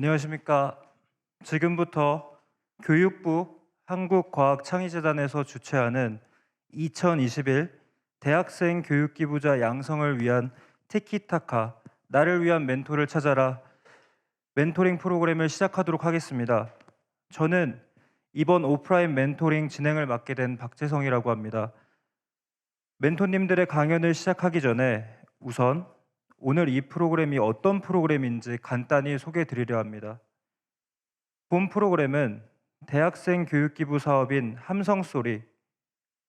안녕하십니까. 지금부터 교육부 한국과학창의재단에서 주최하는 2021 대학생 교육기부자 양성을 위한 티키타카 나를 위한 멘토를 찾아라 멘토링 프로그램을 시작하도록 하겠습니다. 저는 이번 오프라인 멘토링 진행을 맡게 된 박재성이라고 합니다. 멘토님들의 강연을 시작하기 전에 우선 오늘 이 프로그램이 어떤 프로그램인지 간단히 소개해 드리려 합니다. 본 프로그램은 대학생 교육기부 사업인 함성소리,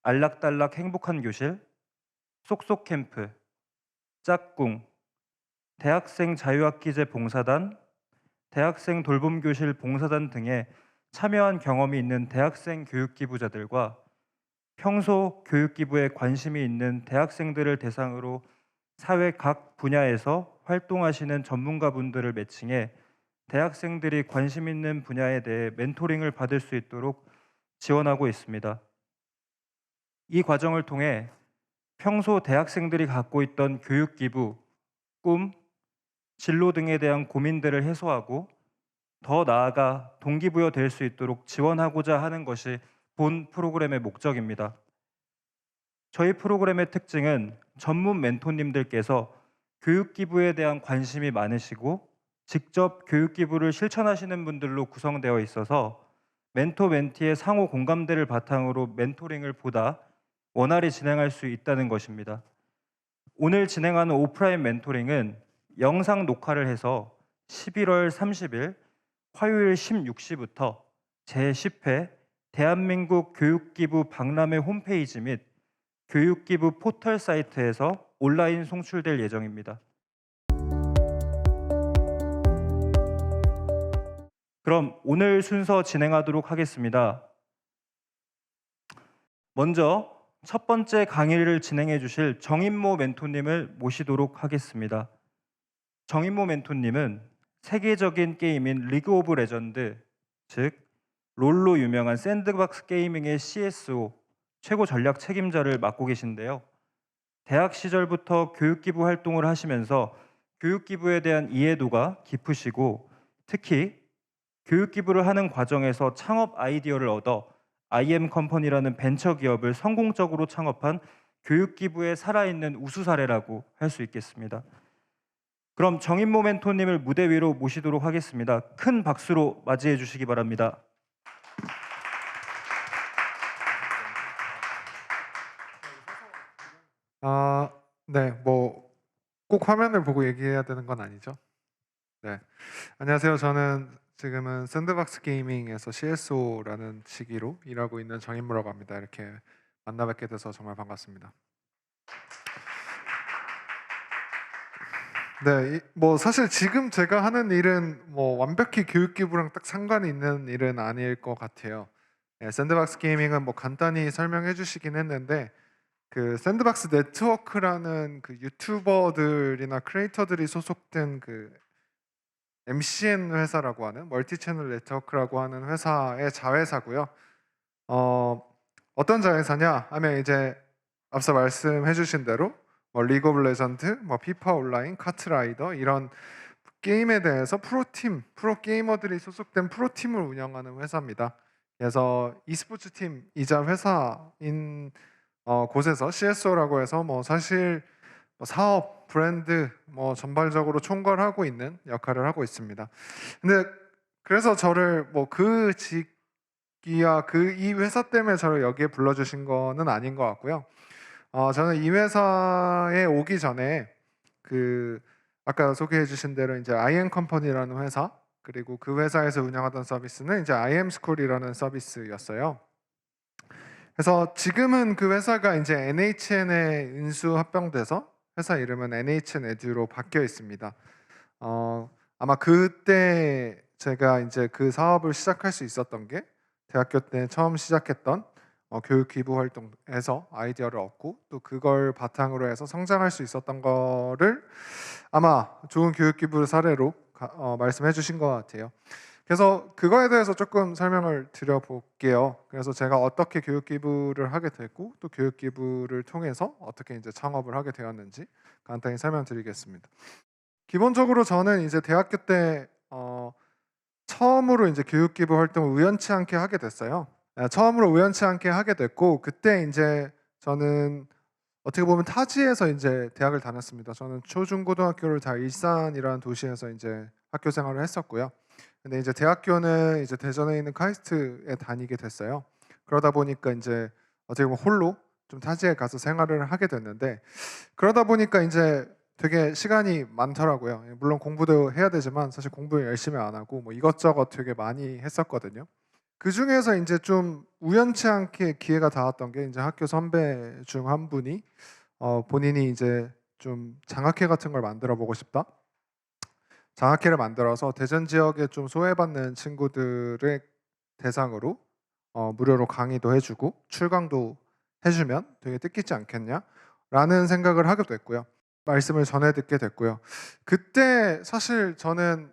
알락달락 행복한 교실, 쏙쏙 캠프, 짝꿍, 대학생 자유학기제 봉사단, 대학생 돌봄교실 봉사단 등에 참여한 경험이 있는 대학생 교육기부자들과 평소 교육기부에 관심이 있는 대학생들을 대상으로 사회 각 분야에서 활동하시는 전문가분들을 매칭해 대학생들이 관심 있는 분야에 대해 멘토링을 받을 수 있도록 지원하고 있습니다. 이 과정을 통해 평소 대학생들이 갖고 있던 교육 기부, 꿈, 진로 등에 대한 고민들을 해소하고 더 나아가 동기부여 될 수 있도록 지원하고자 하는 것이 본 프로그램의 목적입니다. 저희 프로그램의 특징은 전문 멘토님들께서 교육 기부에 대한 관심이 많으시고 직접 교육 기부를 실천하시는 분들로 구성되어 있어서 멘토 멘티의 상호 공감대를 바탕으로 멘토링을 보다 원활히 진행할 수 있다는 것입니다. 오늘 진행하는 오프라인 멘토링은 영상 녹화를 해서 11월 30일 화요일 16시부터 제10회 대한민국 교육기부 박람회 홈페이지 및 교육기부 포털 사이트에서 온라인 송출될 예정입니다. 그럼 오늘 순서 진행하도록 하겠습니다. 먼저 첫 번째 강의를 진행해 주실 정인모 멘토님을 모시도록 하겠습니다. 정인모 멘토님은 세계적인 게임인 리그 오브 레전드, 즉 롤로 유명한 샌드박스 게이밍의 CSO, 최고 전략 책임자를 맡고 계신데요. 대학 시절부터 교육기부 활동을 하시면서 교육기부에 대한 이해도가 깊으시고 특히 교육기부를 하는 과정에서 창업 아이디어를 얻어 IM 컴퍼니라는 벤처 기업을 성공적으로 창업한 교육기부의 살아있는 우수 사례라고 할 수 있겠습니다. 그럼 정인모 멘토님을 무대 위로 모시도록 하겠습니다. 큰 박수로 맞이해 주시기 바랍니다. 네, 뭐 꼭 화면을 보고 얘기해야 되는 건 아니죠. 네, 안녕하세요. 저는 지금은 샌드박스 게이밍에서 CSO라는 직위로 일하고 있는 정인무라고 합니다. 이렇게 만나 뵙게 돼서 정말 반갑습니다. 네, 뭐 사실 지금 제가 하는 일은 뭐 완벽히 교육기부랑 딱 상관이 있는 일은 아닐 것 같아요. 네, 샌드박스 게이밍은 뭐 간단히 설명해 주시긴 했는데 그 샌드박스 네트워크라는 그 유튜버들이나 크리에이터들이 소속된 그 MCN 회사라고 하는 멀티 채널 네트워크라고 하는 회사의 자회사고요. 어떤 자회사냐 하면 이제 앞서 말씀해 주신 대로 뭐 리그 오브 레전드, 뭐 피파 온라인, 카트라이더 이런 게임에 대해서 프로팀, 프로게이머들이 소속된 프로팀을 운영하는 회사입니다. 그래서 e스포츠 팀이자 회사인 곳에서 CSO라고 해서 뭐 사실 뭐 사업, 브랜드 뭐 전반적으로 총괄하고 있는 역할을 하고 있습니다. 근데 그래서 저를 뭐 그 직이야 그 이 회사 때문에 저를 여기에 불러주신 거는 아닌 것 같고요. 저는 이 회사에 오기 전에 그 아까 소개해주신 대로 이제 IM 컴퍼니라는 회사 그리고 그 회사에서 운영하던 서비스는 이제 IM 스쿨이라는 서비스였어요. 그래서 지금은 그 회사가 이제 NHN에 인수 합병돼서 회사 이름은 NHN 에듀로 바뀌어 있습니다. 아마 그때 제가 이제 그 사업을 시작할 수 있었던 게 대학교 때 처음 시작했던 교육 기부 활동에서 아이디어를 얻고 또 그걸 바탕으로 해서 성장할 수 있었던 거를 아마 좋은 교육 기부 사례로 말씀해 주신 것 같아요. 그래서 그거에 대해서 조금 설명을 드려볼게요. 그래서 제가 어떻게 교육 기부를 하게 됐고 또 교육 기부를 통해서 어떻게 이제 창업을 하게 되었는지 간단히 설명드리겠습니다. 기본적으로 저는 이제 대학교 때 처음으로 이제 교육 기부 활동을 우연치 않게 하게 됐어요. 처음으로 우연치 않게 하게 됐고 그때 이제 저는 어떻게 보면 타지에서 이제 대학을 다녔습니다. 저는 초중고등학교를 다 일산이라는 도시에서 이제 학교 생활을 했었고요. 근데 이제 대학교는 이제 대전에 있는 카이스트에 다니게 됐어요. 그러다 보니까 이제 어떻게 보면 홀로 좀 타지에 가서 생활을 하게 됐는데 그러다 보니까 이제 되게 시간이 많더라고요. 물론 공부도 해야 되지만 사실 공부 열심히 안 하고 뭐 이것저것 되게 많이 했었거든요. 그 중에서 이제 좀 우연치 않게 기회가 닿았던 게 이제 학교 선배 중 한 분이 본인이 이제 좀 장학회 같은 걸 만들어 보고 싶다. 장학회를 만들어서 대전 지역에 좀 소외받는 친구들의 대상으로 무료로 강의도 해주고 출강도 해주면 되게 뜻깊지 않겠냐라는 생각을 하게 됐고요. 말씀을 전해 듣게 됐고요. 그때 사실 저는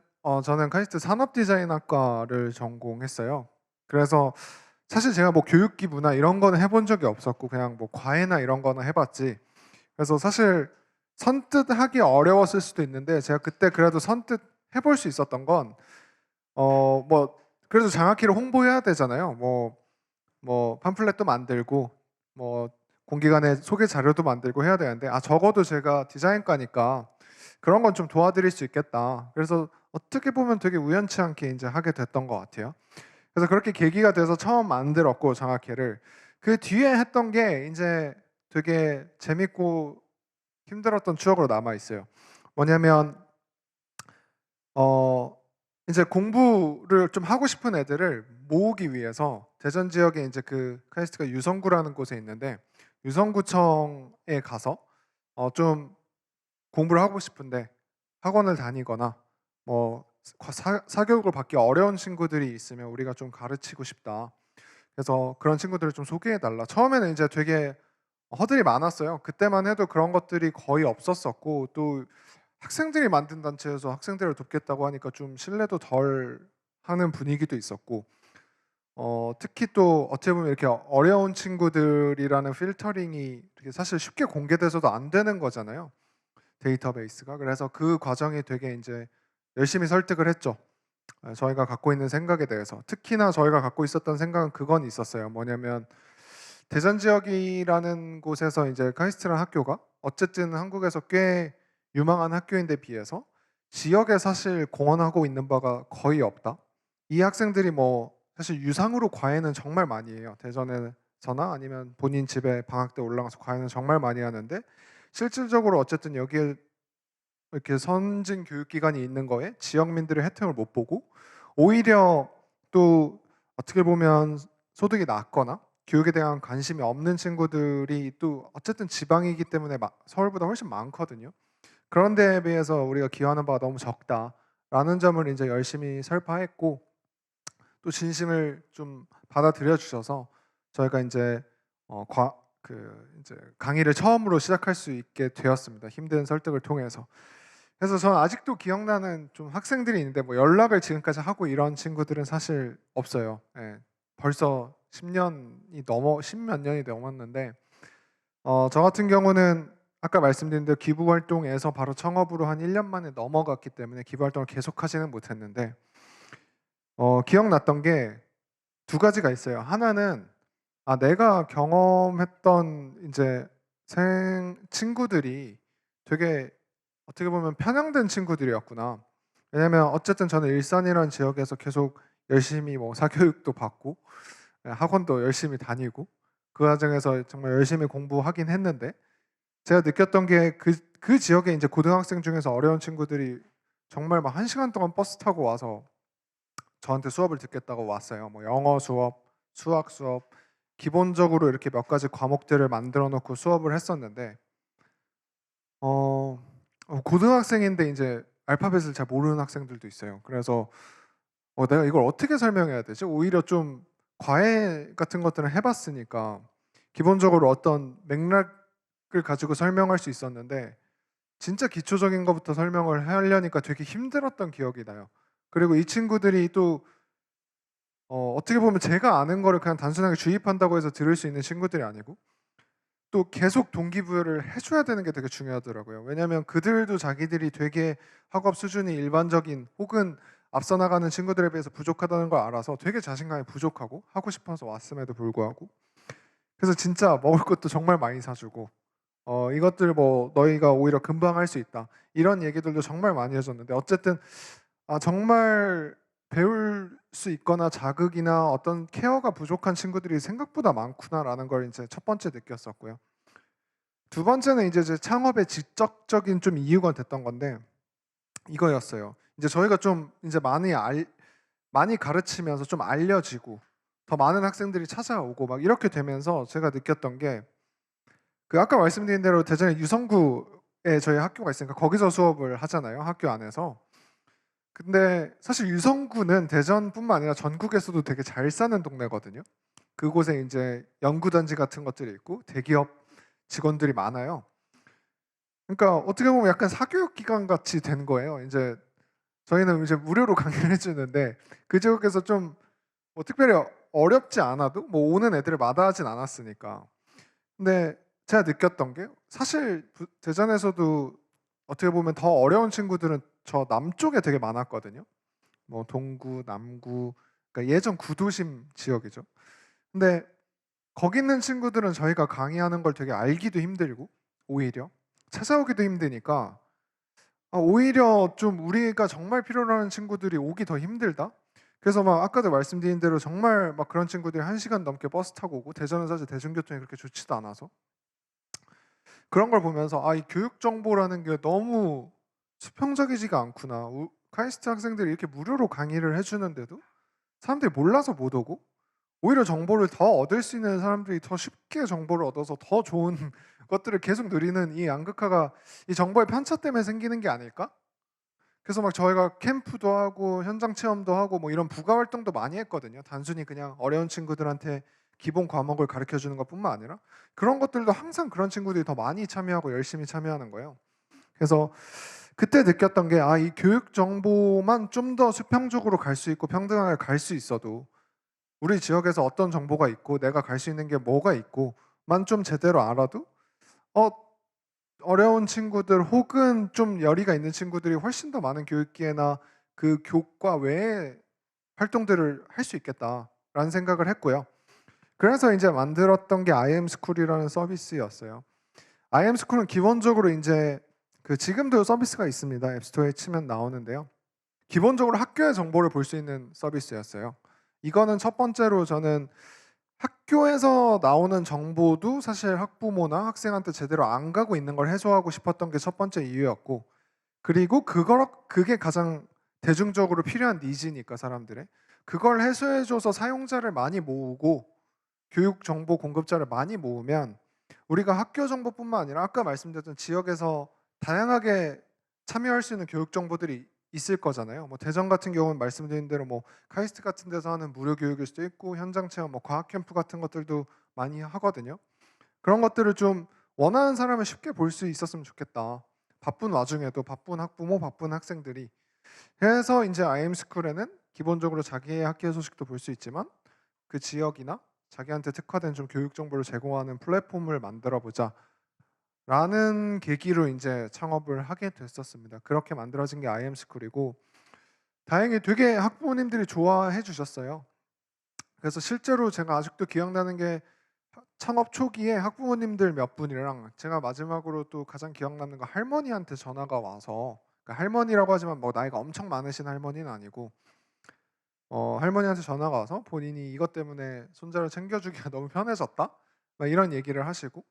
카이스트 산업디자인학과를 전공했어요. 그래서 사실 제가 뭐 교육기부나 이런 거는 해본 적이 없었고 그냥 뭐 과외나 이런 거는 해봤지. 그래서 사실 선뜻 하기 어려웠을 수도 있는데 제가 그때 그래도 선뜻 해볼 수 있었던 건 뭐 그래도 장학회를 홍보해야 되잖아요. 뭐 팜플렛도 만들고 뭐 공기관에 소개 자료도 만들고 해야 되는데 적어도 제가 디자인과니까 그런 건 좀 도와드릴 수 있겠다. 그래서 어떻게 보면 되게 우연치 않게 이제 하게 됐던 것 같아요. 그래서 그렇게 계기가 돼서 처음 만들었고 장학회를 그 뒤에 했던 게 이제 되게 재밌고 힘들었던 추억으로 남아 있어요. 뭐냐면 어 이제 공부를 좀 하고 싶은 애들을 모으기 위해서 대전 지역에 이제 그 카이스트가 유성구라는 곳에 있는데 유성구청에 가서 좀 공부를 하고 싶은데 학원을 다니거나 뭐 사교육을 받기 어려운 친구들이 있으면 우리가 좀 가르치고 싶다. 그래서 그런 친구들을 좀 소개해 달라. 처음에는 이제 되게 허들이 많았어요. 그때만 해도 그런 것들이 거의 없었었고 또 학생들이 만든 단체에서 학생들을 돕겠다고 하니까 좀 신뢰도 덜 하는 분위기도 있었고 특히 또 어떻게 보면 이렇게 어려운 친구들이라는 필터링이 되게 사실 쉽게 공개돼서도 안 되는 거잖아요. 데이터베이스가. 그래서 그 과정이 되게 이제 열심히 설득을 했죠. 저희가 갖고 있는 생각에 대해서. 특히나 저희가 갖고 있었던 생각은 그건 있었어요. 뭐냐면 대전 지역이라는 곳에서 이제 카이스트라는 학교가 어쨌든 한국에서 꽤 유망한 학교인데 비해서 지역에 사실 공헌하고 있는 바가 거의 없다. 이 학생들이 뭐 사실 유상으로 과외는 정말 많이 해요. 대전에서나 아니면 본인 집에 방학 때 올라가서 과외는 정말 많이 하는데 실질적으로 어쨌든 여기에 이렇게 선진 교육기관이 있는 거에 지역민들의 혜택을 못 보고 오히려 또 어떻게 보면 소득이 낮거나 교육에 대한 관심이 없는 친구들이 또 어쨌든 지방이기 때문에 서울보다 훨씬 많거든요. 그런 데에 비해서 우리가 기여하는 바가 너무 적다라는 점을 이제 열심히 설파했고 또 진심을 좀 받아들여 주셔서 저희가 이제 이제 강의를 처음으로 시작할 수 있게 되었습니다. 힘든 설득을 통해서. 그래서 저는 아직도 기억나는 좀 학생들이 있는데 뭐 연락을 지금까지 하고 이런 친구들은 사실 없어요. 예. 벌써 10몇 년이 넘었는데 저 같은 경우는 아까 말씀드린 대로 기부 활동에서 바로 청업으로 한 1년 만에 넘어갔기 때문에 기부 활동을 계속하지는 못했는데 기억났던 게 두 가지가 있어요. 하나는 내가 경험했던 이제 친구들이 되게 어떻게 보면 편향된 친구들이었구나. 왜냐면 어쨌든 저는 일산이라는 지역에서 계속 열심히 뭐 사교육도 받고 학원도 열심히 다니고 그 과정에서 정말 열심히 공부하긴 했는데 제가 느꼈던 게 그 지역에 이제 고등학생 중에서 어려운 친구들이 정말 막 1시간 동안 버스 타고 와서 저한테 수업을 듣겠다고 왔어요. 뭐 영어 수업, 수학 수업, 기본적으로 이렇게 몇 가지 과목들을 만들어 놓고 수업을 했었는데 고등학생인데 이제 알파벳을 잘 모르는 학생들도 있어요. 그래서 내가 이걸 어떻게 설명해야 되지? 오히려 좀 과외 같은 것들은 해봤으니까 기본적으로 어떤 맥락을 가지고 설명할 수 있었는데 진짜 기초적인 것부터 설명을 하려니까 되게 힘들었던 기억이 나요. 그리고 이 친구들이 또 어떻게 보면 제가 아는 거를 그냥 단순하게 주입한다고 해서 들을 수 있는 친구들이 아니고 또 계속 동기부여를 해줘야 되는 게 되게 중요하더라고요. 왜냐하면 그들도 자기들이 되게 학업 수준이 일반적인 혹은 앞서 나가는 친구들에 비해서 부족하다는 걸 알아서 되게 자신감이 부족하고 하고 싶어서 왔음에도 불구하고 그래서 진짜 먹을 것도 정말 많이 사주고 이것들 뭐 너희가 오히려 금방 할 수 있다 이런 얘기들도 정말 많이 해줬는데 어쨌든 정말 배울 수 있거나 자극이나 어떤 케어가 부족한 친구들이 생각보다 많구나라는 걸 이제 첫 번째 느꼈었고요. 두 번째는 이제 제 창업의 직접적인 좀 이유가 됐던 건데 이거였어요. 이제 저희가 좀 이제 많이 가르치면서 좀 알려지고 더 많은 학생들이 찾아오고 막 이렇게 되면서 제가 느꼈던 게 그 아까 말씀드린 대로 대전의 유성구에 저희 학교가 있으니까 거기서 수업을 하잖아요. 학교 안에서. 근데 사실 유성구는 대전뿐만 아니라 전국에서도 되게 잘 사는 동네거든요. 그곳에 이제 연구단지 같은 것들이 있고 대기업 직원들이 많아요. 그러니까 어떻게 보면 약간 사교육 기관 같이 된 거예요. 이제 저희는 이제 무료로 강의를 해주는데 그 지역에서 좀 뭐 특별히 어렵지 않아도 뭐 오는 애들을 마다하진 않았으니까. 근데 제가 느꼈던 게 사실 대전에서도 어떻게 보면 더 어려운 친구들은 저 남쪽에 되게 많았거든요. 뭐 동구, 남구, 그러니까 예전 구도심 지역이죠. 근데 거기 있는 친구들은 저희가 강의하는 걸 되게 알기도 힘들고 오히려 찾아오기도 힘드니까 오히려 좀 우리가 정말 필요로 하는 친구들이 오기 더 힘들다. 그래서 막 아까도 말씀드린 대로 정말 막 그런 친구들이 1시간 넘게 버스 타고 오고 대전은 사실 대중교통이 그렇게 좋지도 않아서 그런 걸 보면서 이 교육 정보라는 게 너무 수평적이지가 않구나. 카이스트 학생들이 이렇게 무료로 강의를 해주는데도 사람들이 몰라서 못 오고 오히려 정보를 더 얻을 수 있는 사람들이 더 쉽게 정보를 얻어서 더 좋은 것들을 계속 누리는 이 양극화가 이 정보의 편차 때문에 생기는 게 아닐까? 그래서 막 저희가 캠프도 하고 현장 체험도 하고 뭐 이런 부가 활동도 많이 했거든요. 단순히 그냥 어려운 친구들한테 기본 과목을 가르쳐 주는 것뿐만 아니라 그런 것들도 항상 그런 친구들이 더 많이 참여하고 열심히 참여하는 거예요. 그래서 그때 느꼈던 게 이 교육 정보만 좀 더 수평적으로 갈 수 있고 평등하게 갈 수 있어도 우리 지역에서 어떤 정보가 있고 내가 갈 수 있는 게 뭐가 있고만 좀 제대로 알아도 어 어려운 친구들 혹은 좀 열의가 있는 친구들이 훨씬 더 많은 교육기회나 그 교과 외의 활동들을 할 수 있겠다라는 생각을 했고요. 그래서 이제 만들었던 게 IM스쿨이라는 서비스였어요. IM스쿨은 기본적으로 이제 그 지금도 서비스가 있습니다. 앱스토어에 치면 나오는데요. 기본적으로 학교의 정보를 볼 수 있는 서비스였어요. 이거는 첫 번째로 저는 학교에서 나오는 정보도 사실 학부모나 학생한테 제대로 안 가고 있는 걸 해소하고 싶었던 게 첫 번째 이유였고 그리고 그게 가장 대중적으로 필요한 니즈니까 사람들의 그걸 해소해줘서 사용자를 많이 모으고 교육 정보 공급자를 많이 모으면 우리가 학교 정보뿐만 아니라 아까 말씀드렸던 지역에서 다양하게 참여할 수 있는 교육 정보들이 있을 거잖아요. 뭐 대전 같은 경우는 말씀드린 대로 뭐 카이스트 같은 데서 하는 무료 교육일 수도 있고 현장 체험, 뭐 과학 캠프 같은 것들도 많이 하거든요. 그런 것들을 좀 원하는 사람을 쉽게 볼 수 있었으면 좋겠다. 바쁜 와중에도 바쁜 학부모, 바쁜 학생들이 그래서 이제 IM스쿨에는 기본적으로 자기의 학교 소식도 볼 수 있지만 그 지역이나 자기한테 특화된 좀 교육 정보를 제공하는 플랫폼을 만들어 보자. 라는 계기로 이제 창업을 하게 됐었습니다. 그렇게 만들어진 게 IM스쿨이고 다행히 되게 학부모님들이 좋아해 주셨어요. 그래서 실제로 제가 아직도 기억나는 게 창업 초기에 학부모님들 몇 분이랑 제가 마지막으로 또 가장 기억 남는 건 할머니한테 전화가 와서 그러니까 할머니라고 하지만 뭐 나이가 엄청 많으신 할머니는 아니고 할머니한테 전화가 와서 본인이 이것 때문에 손자를 챙겨주기가 너무 편해졌다 막 이런 얘기를 하시고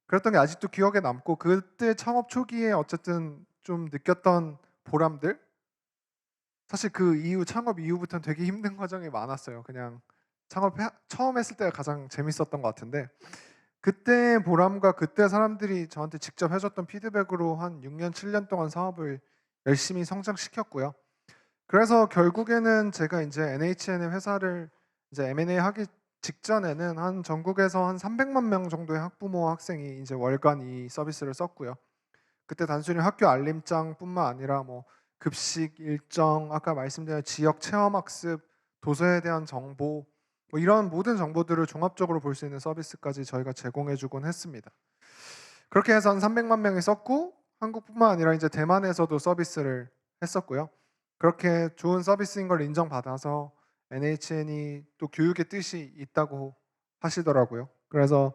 그랬던 게 아직도 기억에 남고 그때 창업 초기에 어쨌든 좀 느꼈던 보람들 사실 그 이후 창업 이후부터는 되게 힘든 과정이 많았어요. 그냥 처음 했을 때가 가장 재밌었던 것 같은데 그때 보람과 그때 사람들이 저한테 직접 해줬던 피드백으로 한 6년 7년 동안 사업을 열심히 성장시켰고요. 그래서 결국에는 제가 이제 NHN의 회사를 이제 M&A 하기 직전에는 한 전국에서 한 300만 명 정도의 학부모 학생이 이제 월간 이 서비스를 썼고요. 그때 단순히 학교 알림장뿐만 아니라 뭐 급식 일정, 아까 말씀드린 지역 체험 학습, 도서에 대한 정보 뭐 이런 모든 정보들을 종합적으로 볼 수 있는 서비스까지 저희가 제공해주곤 했습니다. 그렇게 해서 한 300만 명이 썼고 한국뿐만 아니라 이제 대만에서도 서비스를 했었고요. 그렇게 좋은 서비스인 걸 인정받아서 NHN이 또 교육의 뜻이 있다고 하시더라고요. 그래서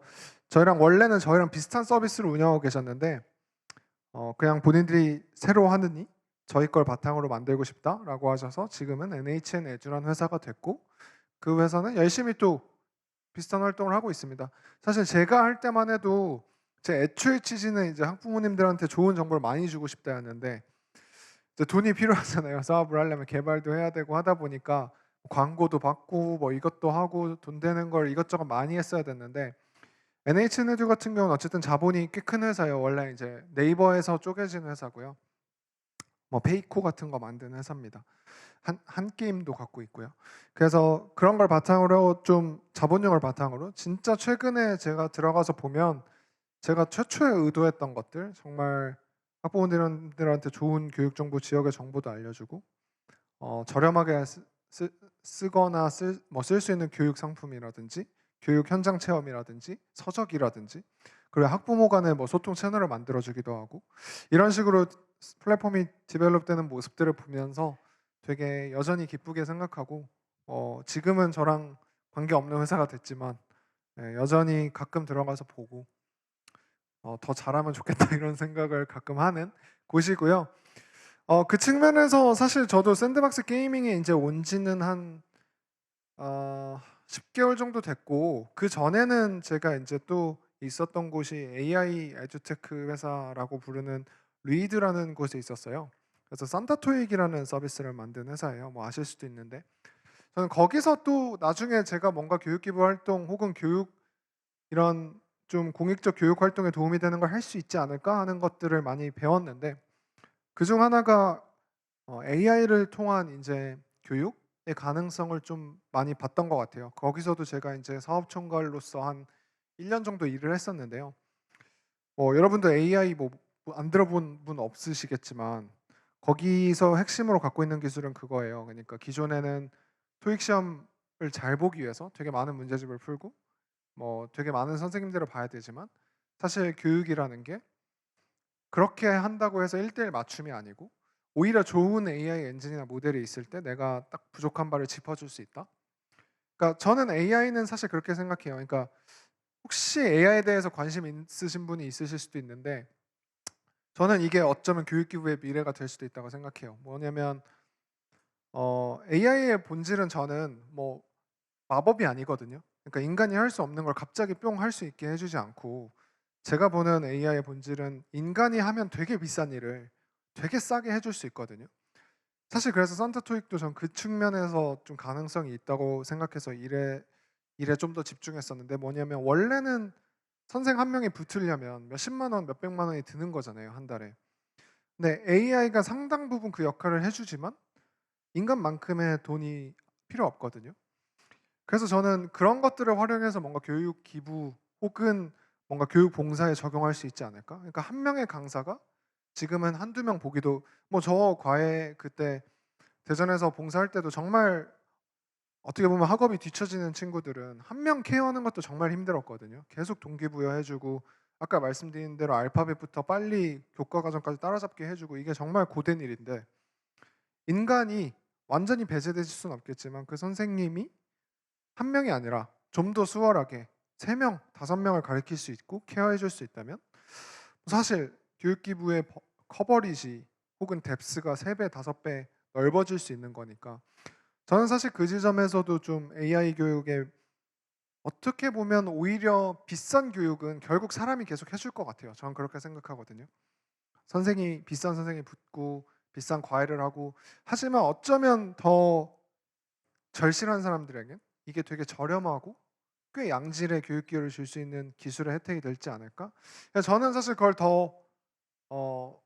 원래는 저희랑 비슷한 서비스를 운영하고 계셨는데 그냥 본인들이 새로 하느니 저희 걸 바탕으로 만들고 싶다라고 하셔서 지금은 NHN 에듀라는 회사가 됐고, 그 회사는 열심히 또 비슷한 활동을 하고 있습니다. 사실 제가 할 때만 해도 제 애초의 취지는 이제 학부모님들한테 좋은 정보를 많이 주고 싶다였는데, 이제 돈이 필요하잖아요. 사업을 하려면 개발도 해야 되고 하다 보니까 광고도 받고 뭐 이것도 하고 돈 되는 걸 이것저것 많이 했어야 됐는데, NHN에듀 같은 경우는 어쨌든 자본이 꽤 큰 회사예요. 원래 이제 네이버에서 쪼개진 회사고요. 뭐 페이코 같은 거 만드는 회사입니다. 한 게임도 갖고 있고요. 그래서 그런 걸 바탕으로 좀 자본력을 바탕으로 진짜 최근에 제가 들어가서 보면 제가 최초에 의도했던 것들, 정말 학부모님들한테 좋은 교육 정보, 지역의 정보도 알려주고 저렴하게 쓰거나 쓸 수 있는 교육 상품이라든지 교육 현장 체험이라든지 서적이라든지, 그리고 학부모 간의 뭐 소통 채널을 만들어주기도 하고, 이런 식으로 플랫폼이 디벨롭되는 모습들을 보면서 되게 여전히 기쁘게 생각하고, 지금은 저랑 관계없는 회사가 됐지만 여전히 가끔 들어가서 보고 더 잘하면 좋겠다 이런 생각을 가끔 하는 곳이고요. 그 측면에서 사실 저도 샌드박스 게이밍에 이제 온 지는 한 10개월 정도 됐고, 그 전에는 제가 이제 또 있었던 곳이 AI 에듀테크 회사라고 부르는 리드라는 곳에 있었어요. 그래서 산타토익이라는 서비스를 만든 회사예요. 뭐 아실 수도 있는데, 저는 거기서 또 나중에 제가 뭔가 교육 기부 활동 혹은 교육 이런 좀 공익적 교육 활동에 도움이 되는 걸 할 수 있지 않을까 하는 것들을 많이 배웠는데, 그중 하나가 AI를 통한 이제 교육의 가능성을 좀 많이 봤던 것 같아요. 거기서도 제가 이제 사업 총괄로서 한 1년 정도 일을 했었는데요. 여러분도 AI 뭐 안 들어본 분 없으시겠지만 거기서 핵심으로 갖고 있는 기술은 그거예요. 그러니까 기존에는 토익 시험을 잘 보기 위해서 되게 많은 문제집을 풀고 뭐 되게 많은 선생님들을 봐야 되지만, 사실 교육이라는 게 그렇게 한다고 해서 1대1 맞춤이 아니고 오히려 좋은 AI 엔진이나 모델이 있을 때 내가 딱 부족한 바를 짚어줄 수 있다. 그러니까 저는 AI는 사실 그렇게 생각해요. 그러니까 혹시 AI에 대해서 관심 있으신 분이 있으실 수도 있는데, 저는 이게 어쩌면 교육기부의 미래가 될 수도 있다고 생각해요. 뭐냐면 AI의 본질은 저는 뭐 마법이 아니거든요. 그러니까 인간이 할 수 없는 걸 갑자기 뿅 할 수 있게 해주지 않고, 제가 보는 AI의 본질은 인간이 하면 되게 비싼 일을 되게 싸게 해줄 수 있거든요. 사실 그래서 산타 토익도 전 그 측면에서 좀 가능성이 있다고 생각해서 일에 좀 더 집중했었는데, 뭐냐면 원래는 선생 한 명이 붙으려면 몇십만 원, 몇백만 원이 드는 거잖아요, 한 달에. 근데 AI가 상당 부분 그 역할을 해주지만 인간만큼의 돈이 필요 없거든요. 그래서 저는 그런 것들을 활용해서 뭔가 교육 기부 혹은 뭔가 교육 봉사에 적용할 수 있지 않을까? 그러니까 한 명의 강사가 지금은 한두 명 보기도, 뭐 저 과외 그때 대전에서 봉사할 때도 정말 어떻게 보면 학업이 뒤처지는 친구들은 한 명 케어하는 것도 정말 힘들었거든요. 계속 동기부여해주고 아까 말씀드린 대로 알파벳부터 빨리 교과 과정까지 따라잡게 해주고, 이게 정말 고된 일인데, 인간이 완전히 배제되실 수는 없겠지만 그 선생님이 한 명이 아니라 좀 더 수월하게 3명, 5명을 가르칠 수 있고 케어해 줄 수 있다면, 사실 교육기부의 커버리지 혹은 뎁스가 3배, 5배 넓어질 수 있는 거니까, 저는 사실 그 지점에서도 좀 AI 교육에 어떻게 보면 오히려 비싼 교육은 결국 사람이 계속 해줄 것 같아요. 저는 그렇게 생각하거든요. 비싼 선생이 붙고 비싼 과외를 하고, 하지만 어쩌면 더 절실한 사람들에겐 이게 되게 저렴하고 꽤 양질의 교육 기회를 줄 수 있는 기술의 혜택이 될지 않을까? 그래서 저는 사실 그걸 더 어,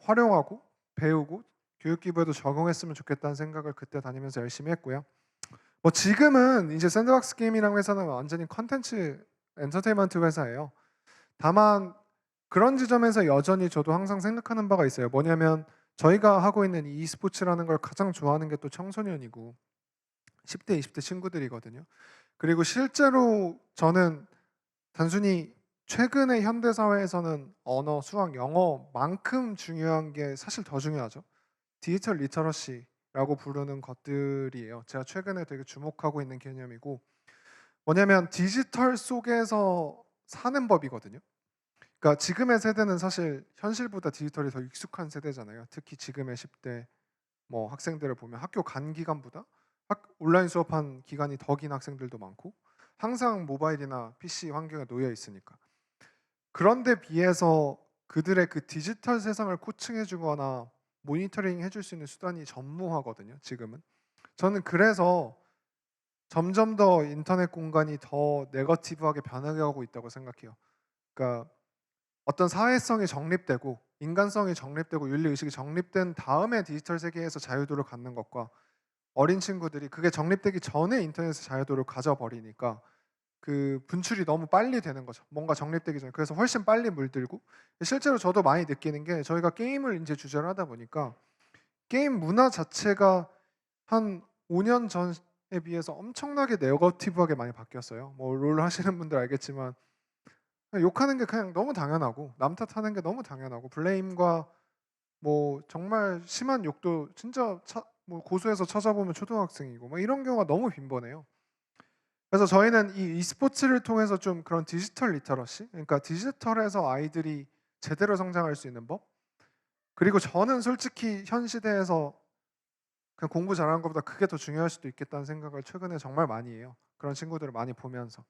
활용하고 배우고 교육 기부에도 적용했으면 좋겠다는 생각을 그때 다니면서 열심히 했고요. 뭐 지금은 이제 샌드박스 게임이라는 회사는 완전히 컨텐츠 엔터테인먼트 회사예요. 다만 그런 지점에서 여전히 저도 항상 생각하는 바가 있어요. 뭐냐면 저희가 하고 있는 이 e스포츠라는 걸 가장 좋아하는 게 또 청소년이고 10대, 20대 친구들이거든요. 그리고 실제로 저는 단순히 최근의 현대 사회에서는 언어, 수학, 영어만큼 중요한 게 사실 더 중요하죠. 디지털 리터러시, 라고 부르는 것들이에요. 제가 최근에 되게 주목하고 있는 개념이고, 뭐냐면 디지털 속에서 사는 법이거든요. 그러니까 지금의 세대는 사실 현실보다 디지털이 더 익숙한 세대잖아요. 특히 지금의 10대 뭐 학생들을 보면 학교 간 기간보다 온라인 수업한 기간이 더 긴 학생들도 많고, 항상 모바일이나 PC 환경에 놓여 있으니까. 그런데 비해서 그들의 그 디지털 세상을 코칭해 주거나 모니터링 해줄 수 있는 수단이 전무하거든요, 지금은. 저는 그래서 점점 더 인터넷 공간이 더 네거티브하게 변해가고 있다고 생각해요. 그러니까 어떤 사회성이 정립되고 인간성이 정립되고 윤리의식이 정립된 다음에 디지털 세계에서 자유도를 갖는 것과, 어린 친구들이 그게 정립되기 전에 인터넷에서 자유도를 가져버리니까 그 분출이 너무 빨리 되는 거죠. 뭔가 정립되기 전에. 그래서 훨씬 빨리 물들고, 실제로 저도 많이 느끼는 게, 저희가 게임을 이제 주제로 하다 보니까 게임 문화 자체가 한 5년 전에 비해서 엄청나게 네거티브하게 많이 바뀌었어요. 뭐 롤 하시는 분들 알겠지만 그냥 욕하는 게 그냥 너무 당연하고, 남 탓하는 게 너무 당연하고, 블레임과 뭐 정말 심한 욕도 진짜 뭐 고소해서 찾아보면 초등학생이고 뭐 이런 경우가 너무 빈번해요. 그래서 저희는 이 e스포츠를 통해서 좀 그런 디지털 리터러시, 그러니까 디지털에서 아이들이 제대로 성장할 수 있는 법, 그리고 저는 솔직히 현 시대에서 그냥 공부 잘하는 것보다 그게 더 중요할 수도 있겠다는 생각을 최근에 정말 많이 해요. 그런 친구들을 많이 보면서.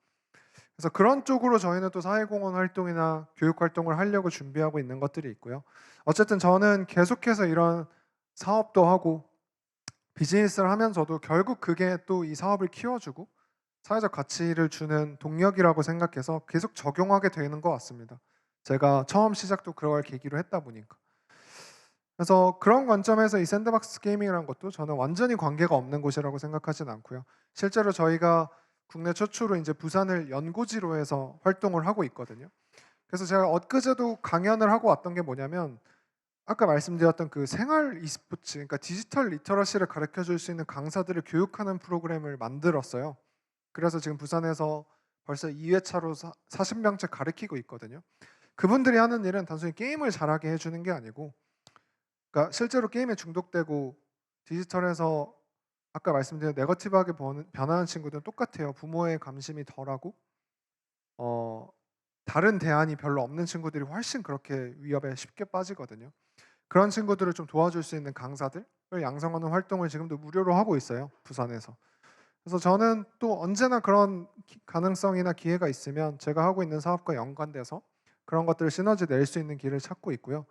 그래서 그런 쪽으로 저희는 또 사회공헌 활동이나 교육 활동을 하려고 준비하고 있는 것들이 있고요. 어쨌든 저는 계속해서 이런 사업도 하고 비즈니스를 하면서도 결국 그게 또 이 사업을 키워주고 사회적 가치를 주는 동력이라고 생각해서 계속 적용하게 되는 것 같습니다. 제가 처음 시작도 그걸 계기로 했다 보니까. 그래서 그런 관점에서 이 샌드박스 게이밍이라는 것도 저는 완전히 관계가 없는 곳이라고 생각하진 않고요. 실제로 저희가 국내 최초로 이제 부산을 연고지로 해서 활동을 하고 있거든요. 그래서 제가 엊그제도 강연을 하고 왔던 게 뭐냐면, 아까 말씀드렸던 그 생활 e스포츠, 그러니까 디지털 리터러시를 가르쳐 줄 수 있는 강사들을 교육하는 프로그램을 만들었어요. 그래서 지금 부산에서 벌써 2회차로 40명째 가르치고 있거든요. 그분들이 하는 일은 단순히 게임을 잘하게 해주는 게 아니고, 그러니까 실제로 게임에 중독되고 디지털에서 아까 말씀드린 네거티브하게 변하는 친구들은 똑같아요. 부모의 감심이 덜하고 다른 대안이 별로 없는 친구들이 훨씬 그렇게 위협에 쉽게 빠지거든요. 그런 친구들을 좀 도와줄 수 있는 강사들을 양성하는 활동을 지금도 무료로 하고 있어요, 부산에서. 그래서 저는 또 언제나 그런 가능성이나 기회가 있으면 제가 하고 있는 사업과 연관돼서 그런 것들을 시너지 낼 수 있는 길을 찾고 있고요.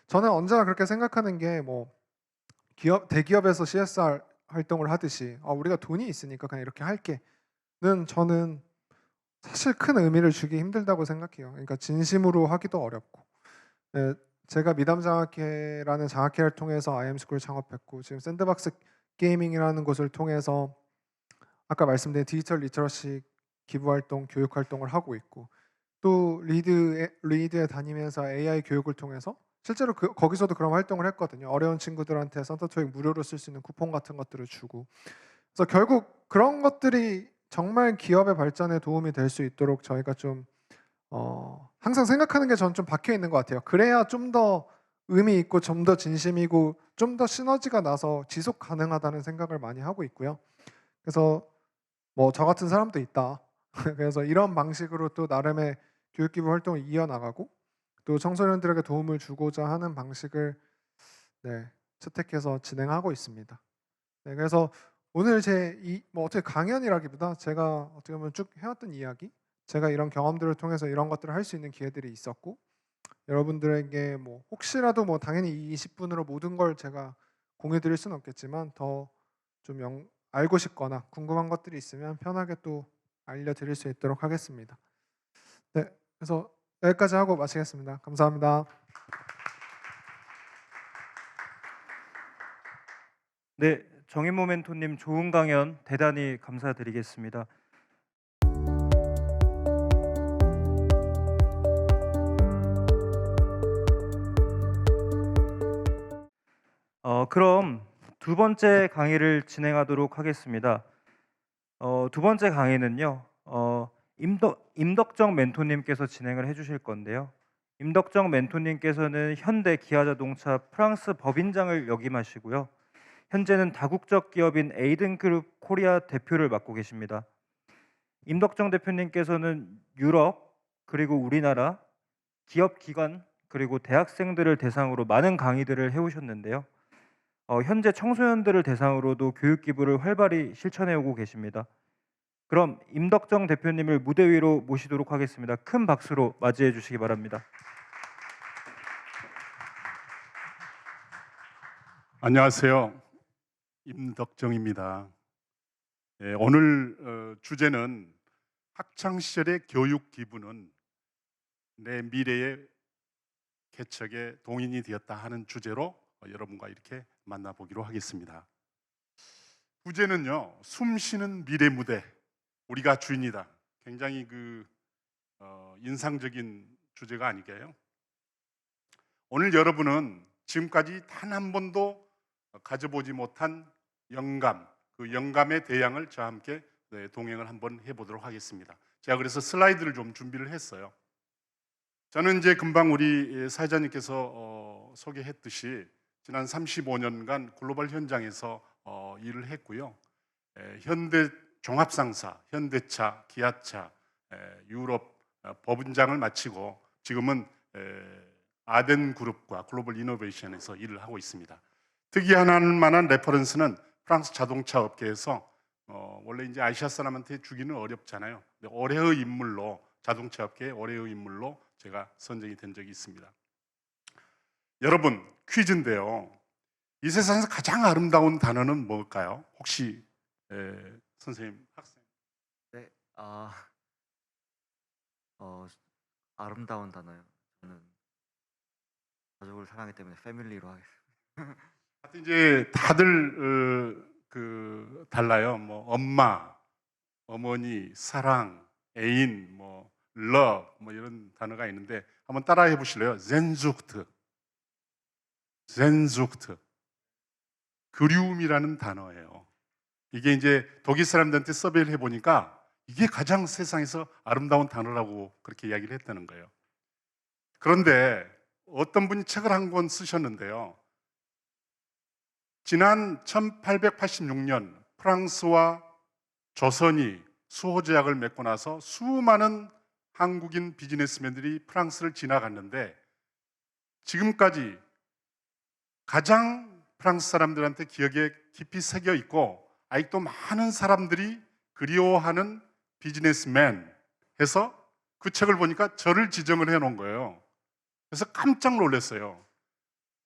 저는 언제나 그렇게 생각하는 게, 뭐 대기업에서 CSR 활동을 하듯이 우리가 돈이 있으니까 그냥 이렇게 할게는 저는 사실 큰 의미를 주기 힘들다고 생각해요. 그러니까 진심으로 하기도 어렵고. 예, 제가 미담 장학회라는 장학회를 통해서 IM스쿨 창업했고, 지금 샌드박스 게이밍이라는 곳을 통해서 아까 말씀드린 디지털 리터러시 기부 활동, 교육 활동을 하고 있고, 또 리드에 다니면서 AI 교육을 통해서 실제로 거기서도 그런 활동을 했거든요. 어려운 친구들한테 선터토익 무료로 쓸 수 있는 쿠폰 같은 것들을 주고. 그래서 결국 그런 것들이 정말 기업의 발전에 도움이 될 수 있도록 저희가 좀 항상 생각하는 게 저는 좀 박혀 있는 것 같아요. 그래야 좀 더 의미 있고 좀 더 진심이고 좀 더 시너지가 나서 지속 가능하다는 생각을 많이 하고 있고요. 그래서 뭐 저 같은 사람도 있다. 그래서 이런 방식으로 또 나름의 교육기부 활동을 이어나가고, 또 청소년들에게 도움을 주고자 하는 방식을 채택해서 진행하고 있습니다. 그래서 오늘 뭐 어떻게 강연이라기보다 제가 어떻게 보면 쭉 해왔던 이야기, 제가 이런 경험들을 통해서 이런 것들을 할 수 있는 기회들이 있었고, 여러분들에게 뭐 혹시라도 뭐 당연히 이 20분으로 모든 걸 제가 공유드릴 수는 없겠지만 더 좀 알고 싶거나 궁금한 것들이 있으면 편하게 또 알려드릴 수 있도록 하겠습니다. 네, 그래서 여기까지 하고 마치겠습니다. 감사합니다. 네, 정인모 멘토님 좋은 강연 대단히 감사드리겠습니다. 그럼 두 번째 강의를 진행하도록 하겠습니다. 두 번째 강의는요, 임덕정 멘토님께서 진행을 해주실 건데요. 임덕정 멘토님께서는 현대 기아자동차 프랑스 법인장을 역임하시고요. 현재는 다국적 기업인 에이든그룹 코리아 대표를 맡고 계십니다. 임덕정 대표님께서는 유럽 그리고 우리나라 기업 기관 그리고 대학생들을 대상으로 많은 강의들을 해오셨는데요. 현재 청소년들을 대상으로도 교육 기부를 활발히 실천해 오고 계십니다. 그럼 임덕정 대표님을 무대 위로 모시도록 하겠습니다. 큰 박수로 맞이해 주시기 바랍니다. 안녕하세요. 임덕정입니다. 오늘 주제는 학창 시절의 교육 기부는 내 미래의 개척의 동인이 되었다 하는 주제로 여러분과 이렇게 만나보기로 하겠습니다. 주제는요, 숨쉬는 미래 무대, 우리가 주인이다. 굉장히 인상적인 주제가 아니게요. 오늘 여러분은 지금까지 단 한 번도 가져보지 못한 영감, 그 영감의 대양을 저와 함께 동행을 한번 해보도록 하겠습니다. 제가 그래서 슬라이드를 좀 준비를 했어요. 저는 이제 금방 우리 사회자님께서 소개했듯이 지난 35년간 글로벌 현장에서 일을 했고요. 현대 종합상사, 현대차, 기아차, 유럽 법인장을 마치고 지금은 아덴그룹과 글로벌 이노베이션에서 일을 하고 있습니다. 특이할 만한 레퍼런스는 프랑스 자동차 업계에서 원래 이제 아시아 사람한테 주기는 어렵잖아요. 근데 올해의 인물로 자동차 업계의 올해의 인물로 제가 선정이 된 적이 있습니다. 여러분 퀴즈인데요. 이 세상에서 가장 아름다운 단어는 뭘까요? 혹시 선생님, 학생. 네, 아름다운 단어요. 저는 가족을 사랑하기 때문에 패밀리로 하겠습니다. 하여튼 이제 다들 달라요. 뭐 엄마, 어머니, 사랑, 애인, 뭐 love, 뭐 이런 단어가 있는데 한번 따라해 보실래요? Sehnsucht, 그리움이라는 단어예요. 이게 이제 독일 사람들한테 서베이를 해보니까 이게 가장 세상에서 아름다운 단어라고 그렇게 이야기를 했다는 거예요. 그런데 어떤 분이 책을 한 권 쓰셨는데요. 지난 1886년 프랑스와 조선이 수호제약을 맺고 나서 수많은 한국인 비즈니스맨들이 프랑스를 지나갔는데 지금까지 가장 프랑스 사람들한테 기억에 깊이 새겨 있고 아직도 많은 사람들이 그리워하는 비즈니스맨 해서 그 책을 보니까 저를 지정을 해 놓은 거예요. 그래서 깜짝 놀랐어요.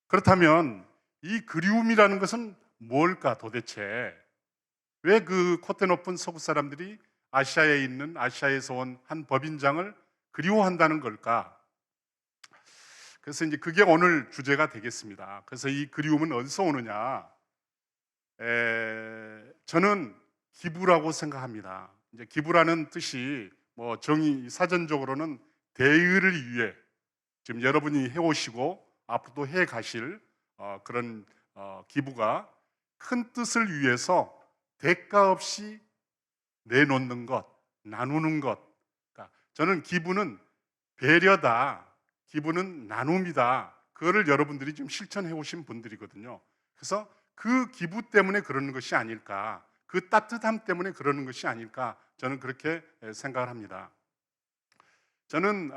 그렇다면 이 그리움이라는 것은 뭘까 도대체? 왜 그 콧대 높은 서구 사람들이 아시아에서 온 한 법인장을 그리워한다는 걸까? 그래서 이제 그게 오늘 주제가 되겠습니다. 그래서 이 그리움은 어디서 오느냐? 저는 기부라고 생각합니다. 이제 기부라는 뜻이 뭐 사전적으로는 대의를 위해 지금 여러분이 해오시고 앞으로도 해 가실 그런 기부가 큰 뜻을 위해서 대가 없이 내놓는 것, 나누는 것. 그러니까 저는 기부는 배려다, 기부는 나눔이다. 그거를 여러분들이 지금 실천해 오신 분들이거든요. 그래서 그 기부 때문에 그러는 것이 아닐까, 그 따뜻함 때문에 그러는 것이 아닐까, 저는 그렇게 생각을 합니다. 저는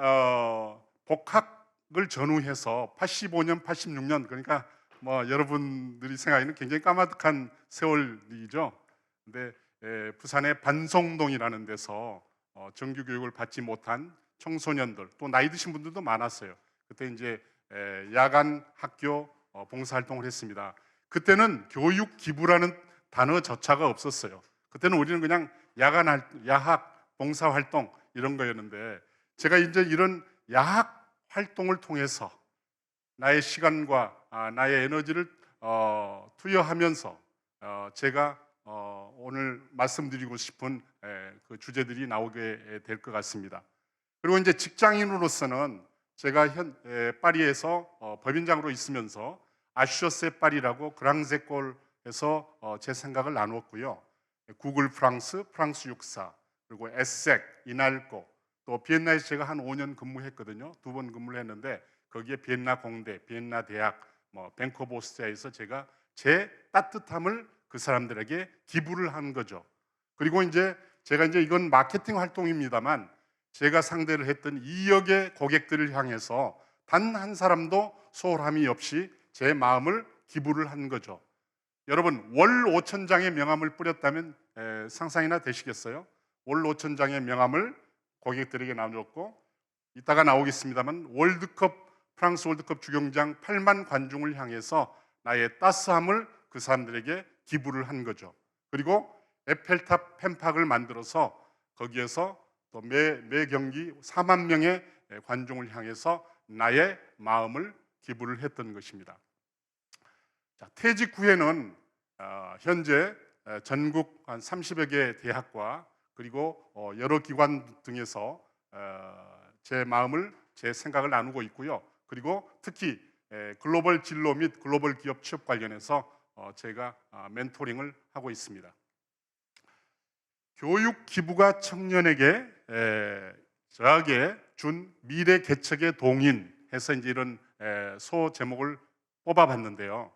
복학을 전후해서 85년, 86년, 그러니까 뭐 여러분들이 생각하기는 굉장히 까마득한 세월이죠. 근데 부산의 반송동이라는 데서 정규 교육을 받지 못한 청소년들, 또 나이 드신 분들도 많았어요. 그때 이제 야간 학교 봉사활동을 했습니다. 그때는 교육 기부라는 단어조차가 없었어요. 그때는 우리는 그냥 야학 봉사활동 이런 거였는데 제가 이제 이런 야학 활동을 통해서 나의 시간과 나의 에너지를 투여하면서 제가 오늘 말씀드리고 싶은 그 주제들이 나오게 될 것 같습니다. 그리고 이제 직장인으로서는 제가 파리에서 법인장으로 있으면서 아슈어세 파리라고 그랑제골에서 제 생각을 나누었고요. 구글 프랑스, 프랑스 육사, 그리고 에색, 이날고, 또 비엔나에서 제가 한 5년 근무했거든요. 2번 근무를 했는데 거기에 비엔나 공대, 비엔나 대학, 뭐 뱅커 보스트에서 제가 제 따뜻함을 그 사람들에게 기부를 한 거죠. 그리고 이제 제가 이제 이건 마케팅 활동입니다만 제가 상대를 했던 2억의 고객들을 향해서 단 한 사람도 소홀함이 없이 제 마음을 기부를 한 거죠. 여러분 월 5천 장의 명함을 뿌렸다면 상상이나 되시겠어요? 월 5천 장의 명함을 고객들에게 나눴고 이따가 나오겠습니다만 프랑스 월드컵 주경기장 8만 관중을 향해서 나의 따스함을 그 사람들에게 기부를 한 거죠. 그리고 에펠탑 펜팍을 만들어서 거기에서 또 매 경기 4만 명의 관중을 향해서 나의 마음을 기부를 했던 것입니다. 자, 퇴직 후에는 현재 전국 한 30여 개 대학과 그리고 여러 기관 등에서 제 마음을 제 생각을 나누고 있고요. 그리고 특히 글로벌 진로 및 글로벌 기업 취업 관련해서 제가 멘토링을 하고 있습니다. 교육 기부가 청년에게 저에게 준 미래 개척의 동인해서 이제 이런 소 제목을 뽑아봤는데요.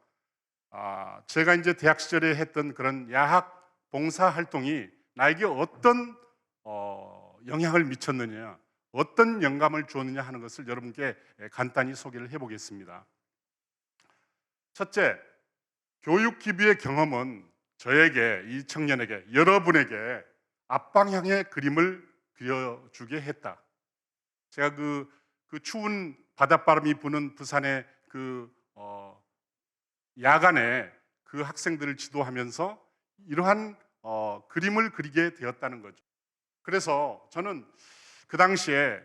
제가 이제 대학 시절에 했던 그런 야학 봉사 활동이 나에게 어떤 영향을 미쳤느냐, 어떤 영감을 주었느냐 하는 것을 여러분께 간단히 소개를 해보겠습니다. 첫째, 교육 기부의 경험은 저에게, 이 청년에게, 여러분에게 앞방향의 그림을 그려주게 했다. 제가 그 추운 바닷바람이 부는 부산의 야간에 그 학생들을 지도하면서 이러한 그림을 그리게 되었다는 거죠. 그래서 저는 그 당시에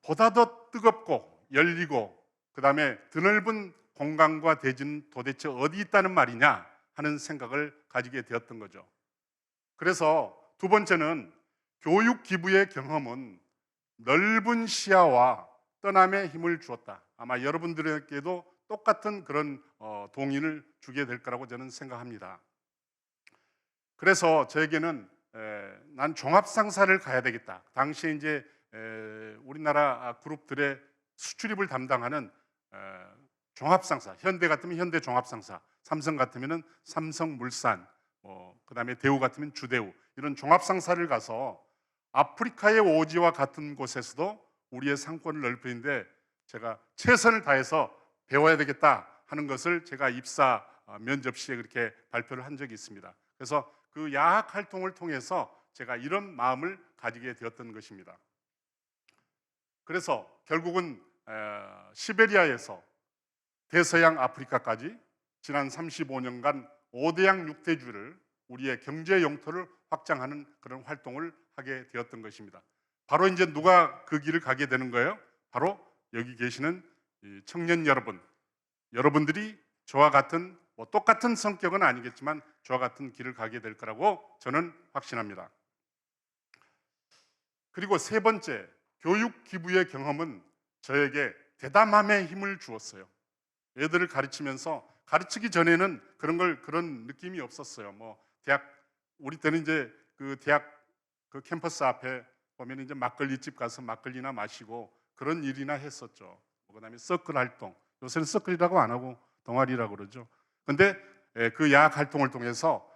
보다 더 뜨겁고 열리고 그 다음에 드넓은 공간과 대지는 도대체 어디 있다는 말이냐 하는 생각을 가지게 되었던 거죠. 그래서 두 번째는 교육 기부의 경험은 넓은 시야와 떠남의 힘을 주었다. 아마 여러분들에게도 똑같은 그런 동의를 주게 될 거라고 저는 생각합니다. 그래서 저에게는 난 종합상사를 가야 되겠다. 당시에 이제 우리나라 그룹들의 수출입을 담당하는 종합상사, 현대 같으면 현대 종합상사, 삼성 같으면 삼성물산, 그다음에 대우 같으면 주대우 이런 종합상사를 가서 아프리카의 오지와 같은 곳에서도 우리의 상권을 넓히는데 제가 최선을 다해서 배워야 되겠다 하는 것을 제가 입사 면접 시에 그렇게 발표를 한 적이 있습니다. 그래서 그 야학 활동을 통해서 제가 이런 마음을 가지게 되었던 것입니다. 그래서 결국은 시베리아에서 대서양 아프리카까지 지난 35년간 5대양 6대주를 우리의 경제 영토를 확장하는 그런 활동을 하게 되었던 것입니다. 바로 이제 누가 그 길을 가게 되는 거예요? 바로 여기 계시는 청년 여러분들이 저와 같은 똑같은 성격은 아니겠지만 저와 같은 길을 가게 될 거라고 저는 확신합니다. 그리고 세 번째, 교육 기부의 경험은 저에게 대담함의 힘을 주었어요. 애들을 가르치면서 가르치기 전에는 그런 느낌이 없었어요. 대학 우리 때는 이제 그 대학 그 캠퍼스 앞에 보면 이제 막걸리집 가서 막걸리나 마시고 그런 일이나 했었죠. 그다음에 서클 활동. 요새는 서클이라고 안 하고 동아리라고 그러죠. 근데 그 야학 활동을 통해서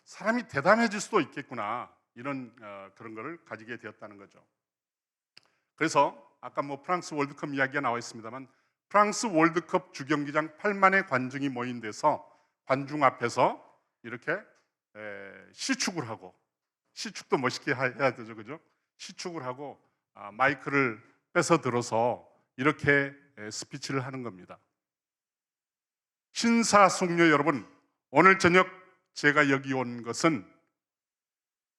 사람이 대담해질 수도 있겠구나 이런 그런 거를 가지게 되었다는 거죠. 그래서 아까 프랑스 월드컵 이야기가 나와 있습니다만 프랑스 월드컵 주경기장 8만의 관중이 모인 데서 관중 앞에서 이렇게 시축을 하고 시축도 멋있게 해야 되죠, 그죠? 시축을 하고 마이크를 뺏어 들어서 이렇게 스피치를 하는 겁니다. 신사숙녀 여러분, 오늘 저녁 제가 여기 온 것은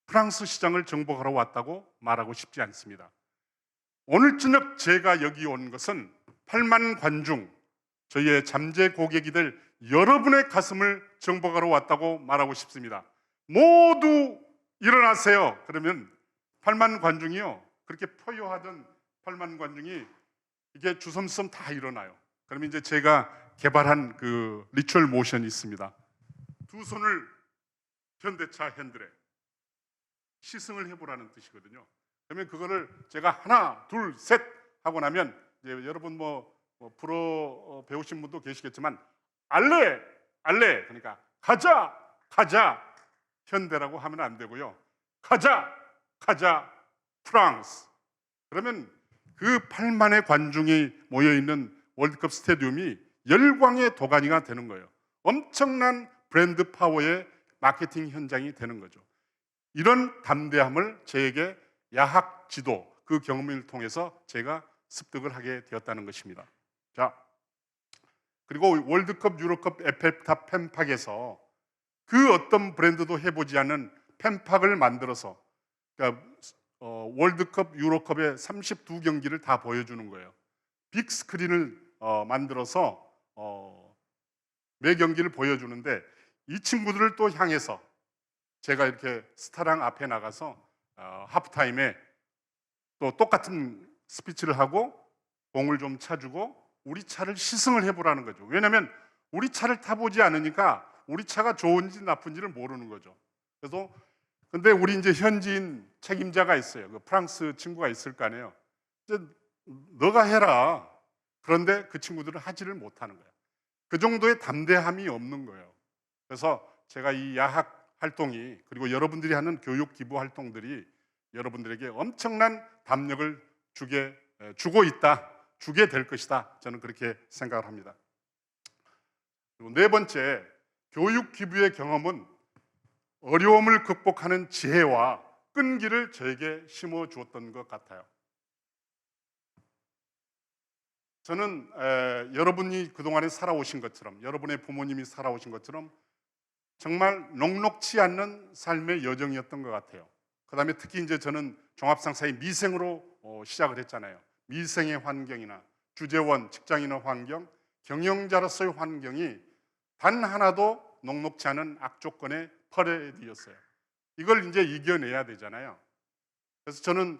프랑스 시장을 정복하러 왔다고 말하고 싶지 않습니다. 오늘 저녁 제가 여기 온 것은 8만 관중, 저희의 잠재 고객이 될 여러분의 가슴을 정복하러 왔다고 말하고 싶습니다. 모두 일어나세요. 그러면 8만 관중이요. 그렇게 포효하던 8만 관중이 이게 주섬섬 다 일어나요. 그러면 이제 제가 개발한 그 리추얼 모션이 있습니다. 두 손을 현대차 핸들에 시승을 해보라는 뜻이거든요. 그러면 그거를 제가 하나, 둘, 셋 하고 나면 이제 여러분 프로 배우신 분도 계시겠지만 알레, 알레. 그러니까 가자, 가자. 현대라고 하면 안 되고요. 가자, 가자, 프랑스. 그러면 그 8만의 관중이 모여 있는 월드컵 스타디움이 열광의 도가니가 되는 거예요. 엄청난 브랜드 파워의 마케팅 현장이 되는 거죠. 이런 담대함을 저에게 야학 지도 그 경험을 통해서 제가 습득을 하게 되었다는 것입니다. 자, 그리고 월드컵, 유로컵, 에펠탑 펜팍에서 그 어떤 브랜드도 해보지 않은 펜팍을 만들어서 그러니까 월드컵, 유로컵의 32경기를 다 보여주는 거예요. 빅 스크린을 만들어서 매 경기를 보여주는데 이 친구들을 또 향해서 제가 이렇게 스타랑 앞에 나가서 하프타임에 또 똑같은 스피치를 하고 공을 좀 차주고 우리 차를 시승을 해보라는 거죠. 왜냐하면 우리 차를 타보지 않으니까 우리 차가 좋은지 나쁜지를 모르는 거죠. 그래서 근데 우리 이제 현지인 책임자가 있어요. 그 프랑스 친구가 있을 거 아니에요. 이제 너가 해라. 그런데 그 친구들은 하지를 못하는 거예요. 그 정도의 담대함이 없는 거예요. 그래서 제가 이 야학 활동이 그리고 여러분들이 하는 교육 기부 활동들이 여러분들에게 엄청난 담력을 주고 있다, 주게 될 것이다. 저는 그렇게 생각을 합니다. 그리고 네 번째, 교육 기부의 경험은 어려움을 극복하는 지혜와 끈기를 저에게 심어 주었던 것 같아요. 저는 여러분이 그동안에 살아오신 것처럼 여러분의 부모님이 살아오신 것처럼 정말 녹록치 않는 삶의 여정이었던 것 같아요. 그 다음에 특히 이제 저는 종합상사의 미생으로 시작을 했잖아요. 미생의 환경이나 주재원, 직장인의 환경, 경영자로서의 환경이 단 하나도 녹록치 않은 악조건의 퍼레이드였어요. 이걸 이제 이겨내야 되잖아요. 그래서 저는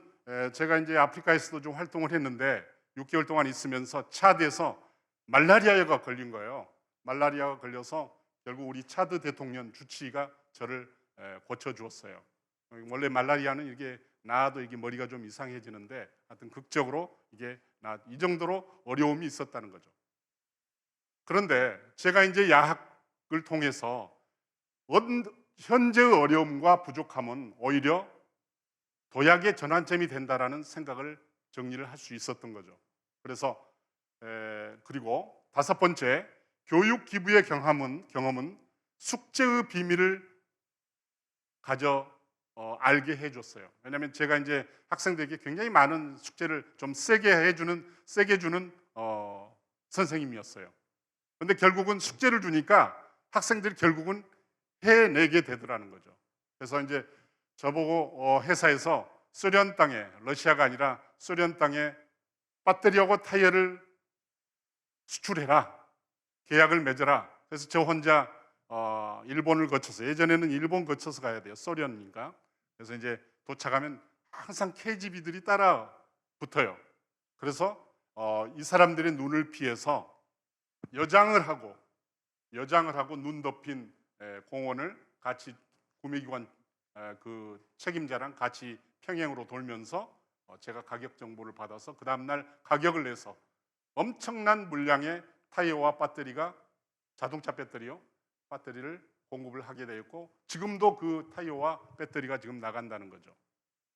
제가 이제 아프리카에서도 좀 활동을 했는데 6개월 동안 있으면서 차드에서 말라리아가 걸린 거예요. 말라리아가 걸려서 결국 우리 차드 대통령 주치의가 저를 고쳐주었어요. 원래 말라리아는 이게 나도 이게 머리가 좀 이상해지는데 하여튼 극적으로 이게 이 정도로 어려움이 있었다는 거죠. 그런데 제가 이제 야학을 통해서 현재의 어려움과 부족함은 오히려 도약의 전환점이 된다라는 생각을 정리를 할 수 있었던 거죠. 그래서 그리고 다섯 번째, 교육 기부의 경험은 숙제의 비밀을 알게 해줬어요. 왜냐하면 제가 이제 학생들에게 굉장히 많은 숙제를 좀 세게 주는 선생님이었어요. 근데 결국은 숙제를 주니까 학생들이 결국은 해내게 되더라는 거죠. 그래서 이제 저보고 회사에서 소련 땅에, 러시아가 아니라 소련 땅에 배터리하고 타이어를 수출해라, 계약을 맺어라. 그래서 저 혼자 일본을 거쳐서, 예전에는 일본 거쳐서 가야 돼요. 소련인가. 그래서 이제 도착하면 항상 KGB들이 따라 붙어요. 그래서 이 사람들의 눈을 피해서 여장을 하고 눈 덮인 공원을 같이 구매기관 그 책임자랑 같이 평행으로 돌면서 제가 가격 정보를 받아서 그 다음날 가격을 내서 엄청난 물량의 타이어와 자동차 배터리를 공급을 하게 되었고, 지금도 그 타이어와 배터리가 지금 나간다는 거죠.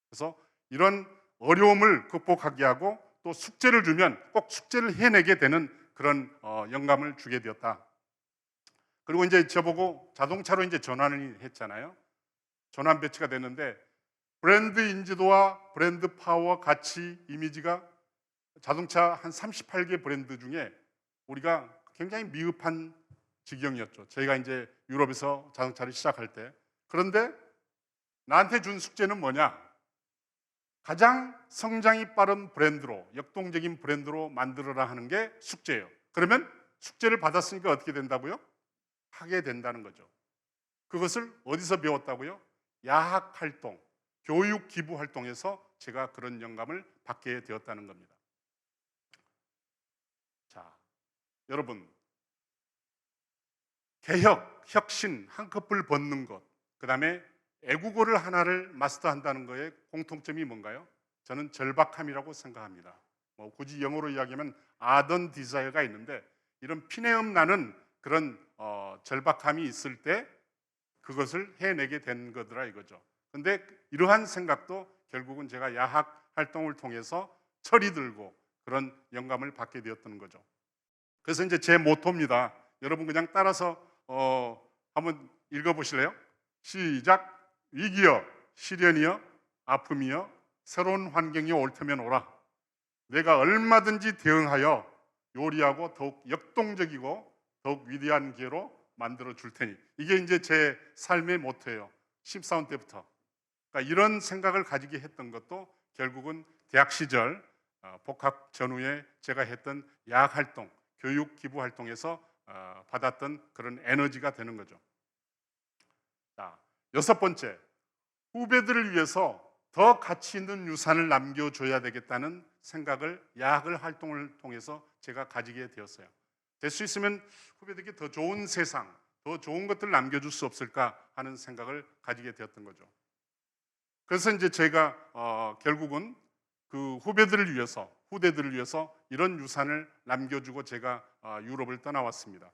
그래서 이런 어려움을 극복하게 하고 또 숙제를 주면 꼭 숙제를 해내게 되는 그런 영감을 주게 되었다. 그리고 이제 저보고 자동차로 이제 전환을 했잖아요. 전환 배치가 됐는데 브랜드 인지도와 브랜드 파워, 가치, 이미지가 자동차 한 38개 브랜드 중에 우리가 굉장히 미흡한 지경이었죠. 저희가 이제 유럽에서 자동차를 시작할 때. 그런데 나한테 준 숙제는 뭐냐? 가장 성장이 빠른 브랜드로, 역동적인 브랜드로 만들어라 하는 게 숙제예요. 그러면 숙제를 받았으니까 어떻게 된다고요? 하게 된다는 거죠. 그것을 어디서 배웠다고요? 야학 활동, 교육 기부 활동에서 제가 그런 영감을 받게 되었다는 겁니다. 자, 여러분, 개혁, 혁신, 한꺼풀 벗는 것, 그 다음에 애국어를 하나를 마스터한다는 거에 공통점이 뭔가요? 저는 절박함이라고 생각합니다. 굳이 영어로 이야기하면 ardent desire가 있는데 이런 피내음 나는 그런 절박함이 있을 때 그것을 해내게 된 거더라 이거죠. 근데 이러한 생각도 결국은 제가 야학 활동을 통해서 철이 들고 그런 영감을 받게 되었던 거죠. 그래서 이제 제 모토입니다. 여러분 그냥 따라서 한번 읽어보실래요? 시작. 위기여, 시련이여, 아픔이여, 새로운 환경이 올 테면 오라. 내가 얼마든지 대응하여 요리하고 더욱 역동적이고 더욱 위대한 기회로 만들어 줄 테니. 이게 이제 제 삶의 모토예요. 심사원 때부터. 그러니까 이런 생각을 가지게 했던 것도 결국은 대학 시절 복학 전후에 제가 했던 야학 활동, 교육 기부 활동에서 받았던 그런 에너지가 되는 거죠. 자, 6번째, 후배들을 위해서 더 가치 있는 유산을 남겨줘야 되겠다는 생각을 야학을 활동을 통해서 제가 가지게 되었어요. 될 수 있으면 후배들에게 더 좋은 세상, 더 좋은 것들을 남겨줄 수 없을까 하는 생각을 가지게 되었던 거죠. 그래서 이제 제가 결국은 그 후배들을 위해서, 후대들을 위해서 이런 유산을 남겨주고 제가 유럽을 떠나왔습니다.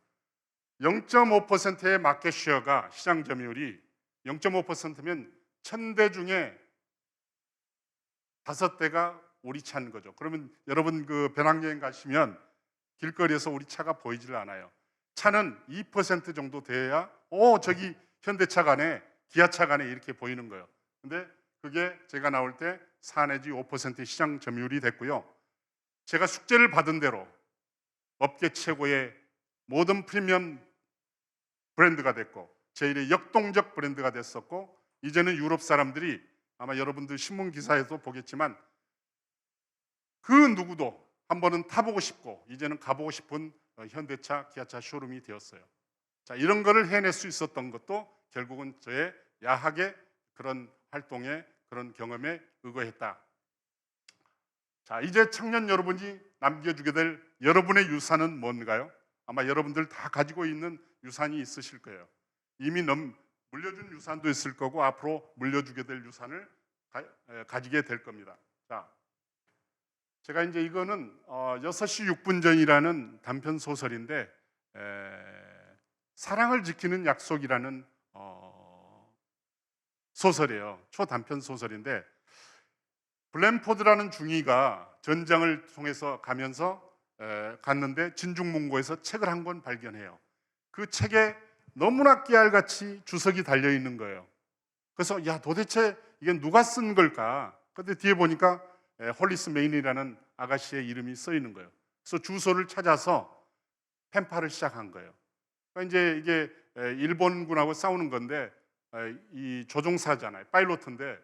0.5%의 마켓 쉐어가 시장 점유율이 0.5%면 1000대 중에 5대가 우리 차인 거죠. 그러면 여러분 그 배낭여행 가시면 길거리에서 우리 차가 보이질 않아요. 차는 2% 정도 돼야 저기 현대차 가네, 기아차 가네 이렇게 보이는 거예요. 근데 그게 제가 나올 때 4 내지 5%의 시장 점유율이 됐고요. 제가 숙제를 받은 대로 업계 최고의 모든 프리미엄 브랜드가 됐고 제1의 역동적 브랜드가 됐었고 이제는 유럽 사람들이 아마 여러분들 신문 기사에도 보겠지만 그 누구도 한 번은 타보고 싶고 이제는 가보고 싶은 현대차, 기아차 쇼룸이 되었어요. 자, 이런 거를 해낼 수 있었던 것도 결국은 저의 야학의 그런 활동에 그런 경험에 의거했다. 자, 이제 청년 여러분이 남겨주게 될 여러분의 유산은 뭔가요? 아마 여러분들 다 가지고 있는 유산이 있으실 거예요. 이미 물려준 유산도 있을 거고 앞으로 물려주게 될 유산을 가지게 될 겁니다. 자, 제가 이제 이거는 6시 6분 전이라는 단편 소설인데 사랑을 지키는 약속이라는 소설이에요. 초단편 소설인데 블랜포드라는 중위가 전장을 통해서 가면서 갔는데 진중문고에서 책을 한 권 발견해요. 그 책에 너무나 깨알같이 주석이 달려 있는 거예요. 그래서 야 도대체 이게 누가 쓴 걸까? 근데 뒤에 보니까 홀리스 메인이라는 아가씨의 이름이 써 있는 거예요. 그래서 주소를 찾아서 펜팔을 시작한 거예요. 그러니까 이제 이게 일본군하고 싸우는 건데 이 조종사잖아요. 파일로트인데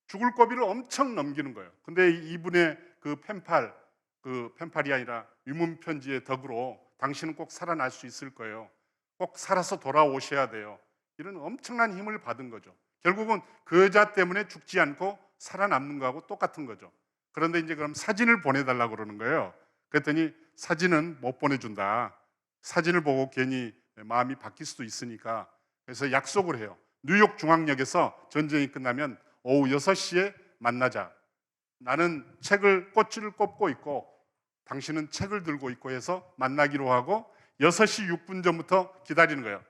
죽을 고비를 엄청 넘기는 거예요. 근데 이분의 그 펜팔이 아니라 위문 편지의 덕으로 당신은 꼭 살아날 수 있을 거예요. 꼭 살아서 돌아오셔야 돼요. 이런 엄청난 힘을 받은 거죠. 결국은 그 여자 때문에 죽지 않고 살아남는 거하고 똑같은 거죠. 그런데 이제 그럼 사진을 보내달라고 그러는 거예요. 그랬더니 사진은 못 보내준다. 사진을 보고 괜히 마음이 바뀔 수도 있으니까. 그래서 약속을 해요. 뉴욕 중앙역에서 전쟁이 끝나면 오후 6시에 만나자. 나는 꽃을 꼽고 있고 당신은 책을 들고 있고 해서 만나기로 하고 6시 6분 전부터 기다리는 거예요.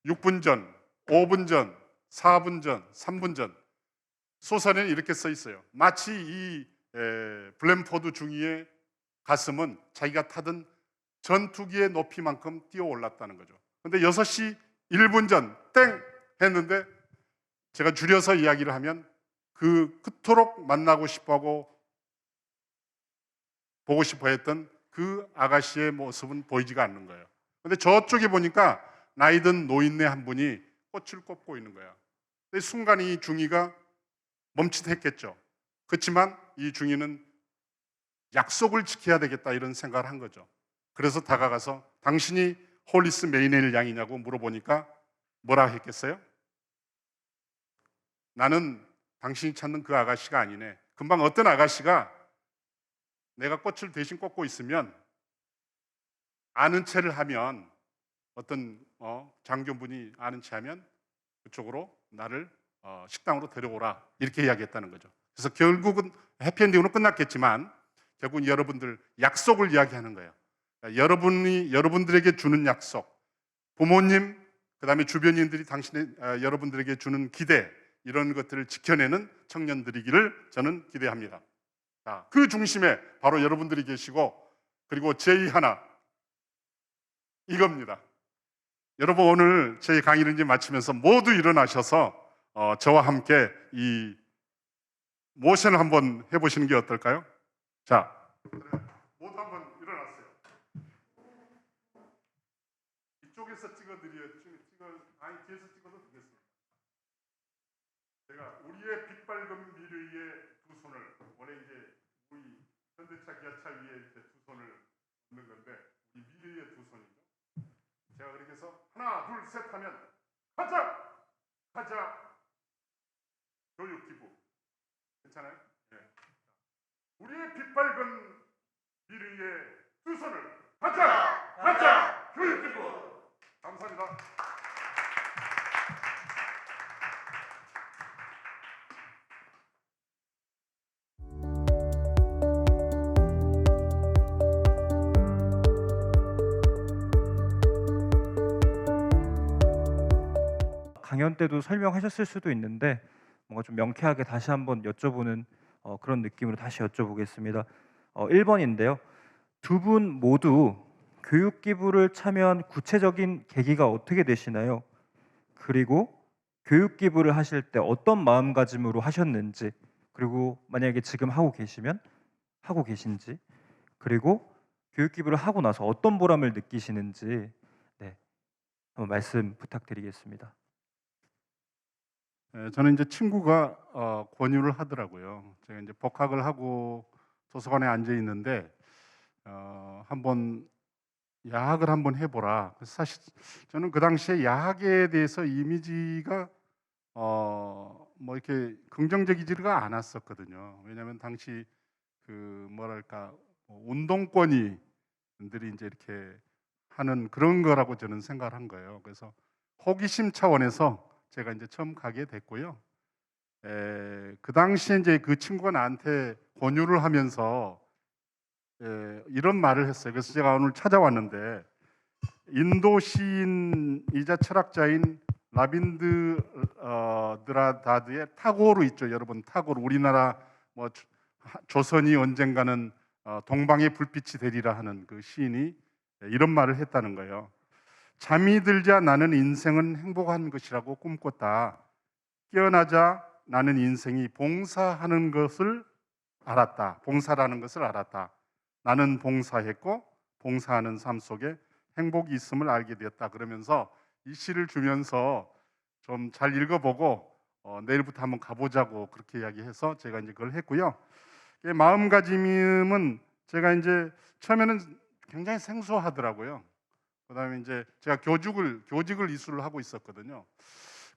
6분 전, 5분 전, 4분 전, 3분 전. 소설에는 이렇게 써 있어요. 마치 이 블랜포드 중위의 가슴은 자기가 타던 전투기의 높이만큼 뛰어 올랐다는 거죠. 근데 6시 1분 전, 땡! 했는데 제가 줄여서 이야기를 하면 그토록 만나고 싶어하고 보고 싶어 했던 그 아가씨의 모습은 보이지가 않는 거예요. 근데 저쪽에 보니까 나이든 노인네 한 분이 꽃을 꼽고 있는 거야. 근데 순간 이 중위가 멈칫했겠죠. 그렇지만 이 중위는 약속을 지켜야 되겠다 이런 생각을 한 거죠. 그래서 다가가서 당신이 홀리스 메이넬 양이냐고 물어보니까 뭐라 했겠어요? 나는 당신이 찾는 그 아가씨가 아니네. 금방 어떤 아가씨가 내가 꽃을 대신 꽂고 있으면 아는 체를 하면 어떤 장교분이 아는 체 하면 그쪽으로 나를 식당으로 데려오라 이렇게 이야기했다는 거죠. 그래서 결국은 해피엔딩으로 끝났겠지만 결국은 여러분들 약속을 이야기하는 거예요. 그러니까 여러분들에게 주는 약속, 부모님, 그다음에 주변인들이 여러분들에게 주는 기대 이런 것들을 지켜내는 청년들이기를 저는 기대합니다. 자, 그 중심에 바로 여러분들이 계시고 그리고 제의 하나 이겁니다. 여러분 오늘 저희 강의를 이제 마치면서 모두 일어나셔서 저와 함께 이 모션을 한번 해보시는 게 어떨까요? 자, 모두 한번 일어나세요. 이쪽에서 찍어드려요. 아니 뒤에서 찍어도 되겠습니다. 제가 우리의 빛발금 미래의 두 손을 원래 이제 우리 현대차 기아차 위에 이렇게 두 손을 얹는 건데 이 미래의 두 손이죠. 제가 그렇게 해서 하나 둘 셋 하면 가자 교육기부 괜찮아요? 네. 우리의 빛발금 미래의 두 손을 가자 교육기부 감사합니다. 강연 때도 설명하셨을 수도 있는데 뭔가 좀 명쾌하게 다시 한번 여쭤보는 그런 느낌으로 다시 여쭤보겠습니다. 1번인데요. 두 분 모두 교육 기부를 참여한 구체적인 계기가 어떻게 되시나요? 그리고 교육 기부를 하실 때 어떤 마음가짐으로 하셨는지, 그리고 만약에 지금 하고 계시면 하고 계신지, 그리고 교육 기부를 하고 나서 어떤 보람을 느끼시는지 한번 말씀 부탁드리겠습니다. 저는 이제 친구가 권유를 하더라고요. 제가 이제 복학을 하고 도서관에 앉아 있는데 한번 야학을 한번 해보라. 그래서 사실 저는 그 당시에 야학에 대해서 이미지가 뭐 이렇게 긍정적이지가 않았었거든요. 왜냐하면 당시 그 뭐랄까 운동권이들이 이제 이렇게 하는 그런 거라고 저는 생각을 한 거예요. 그래서 호기심 차원에서 제가 이제 처음 가게 됐고요. 그 당시에 이제 그 친구가 나한테 권유를 하면서 이런 말을 했어요. 그래서 제가 오늘 찾아왔는데 인도 시인이자 철학자인 라빈드 드라다드의 타고르 있죠, 여러분. 타고르 우리나라 뭐 조선이 언젠가는 동방의 불빛이 되리라 하는 그 시인이 이런 말을 했다는 거예요. 잠이 들자 나는 인생은 행복한 것이라고 꿈꿨다. 깨어나자 나는 인생이 봉사하는 것을 알았다. 봉사라는 것을 알았다. 나는 봉사했고 봉사하는 삶 속에 행복이 있음을 알게 되었다. 그러면서 이 시를 주면서 좀 잘 읽어보고 내일부터 한번 가보자고 그렇게 이야기해서 제가 이제 그걸 했고요. 마음가짐은 제가 이제 처음에는 굉장히 생소하더라고요. 그다음에 이제 제가 교직을 이수를 하고 있었거든요.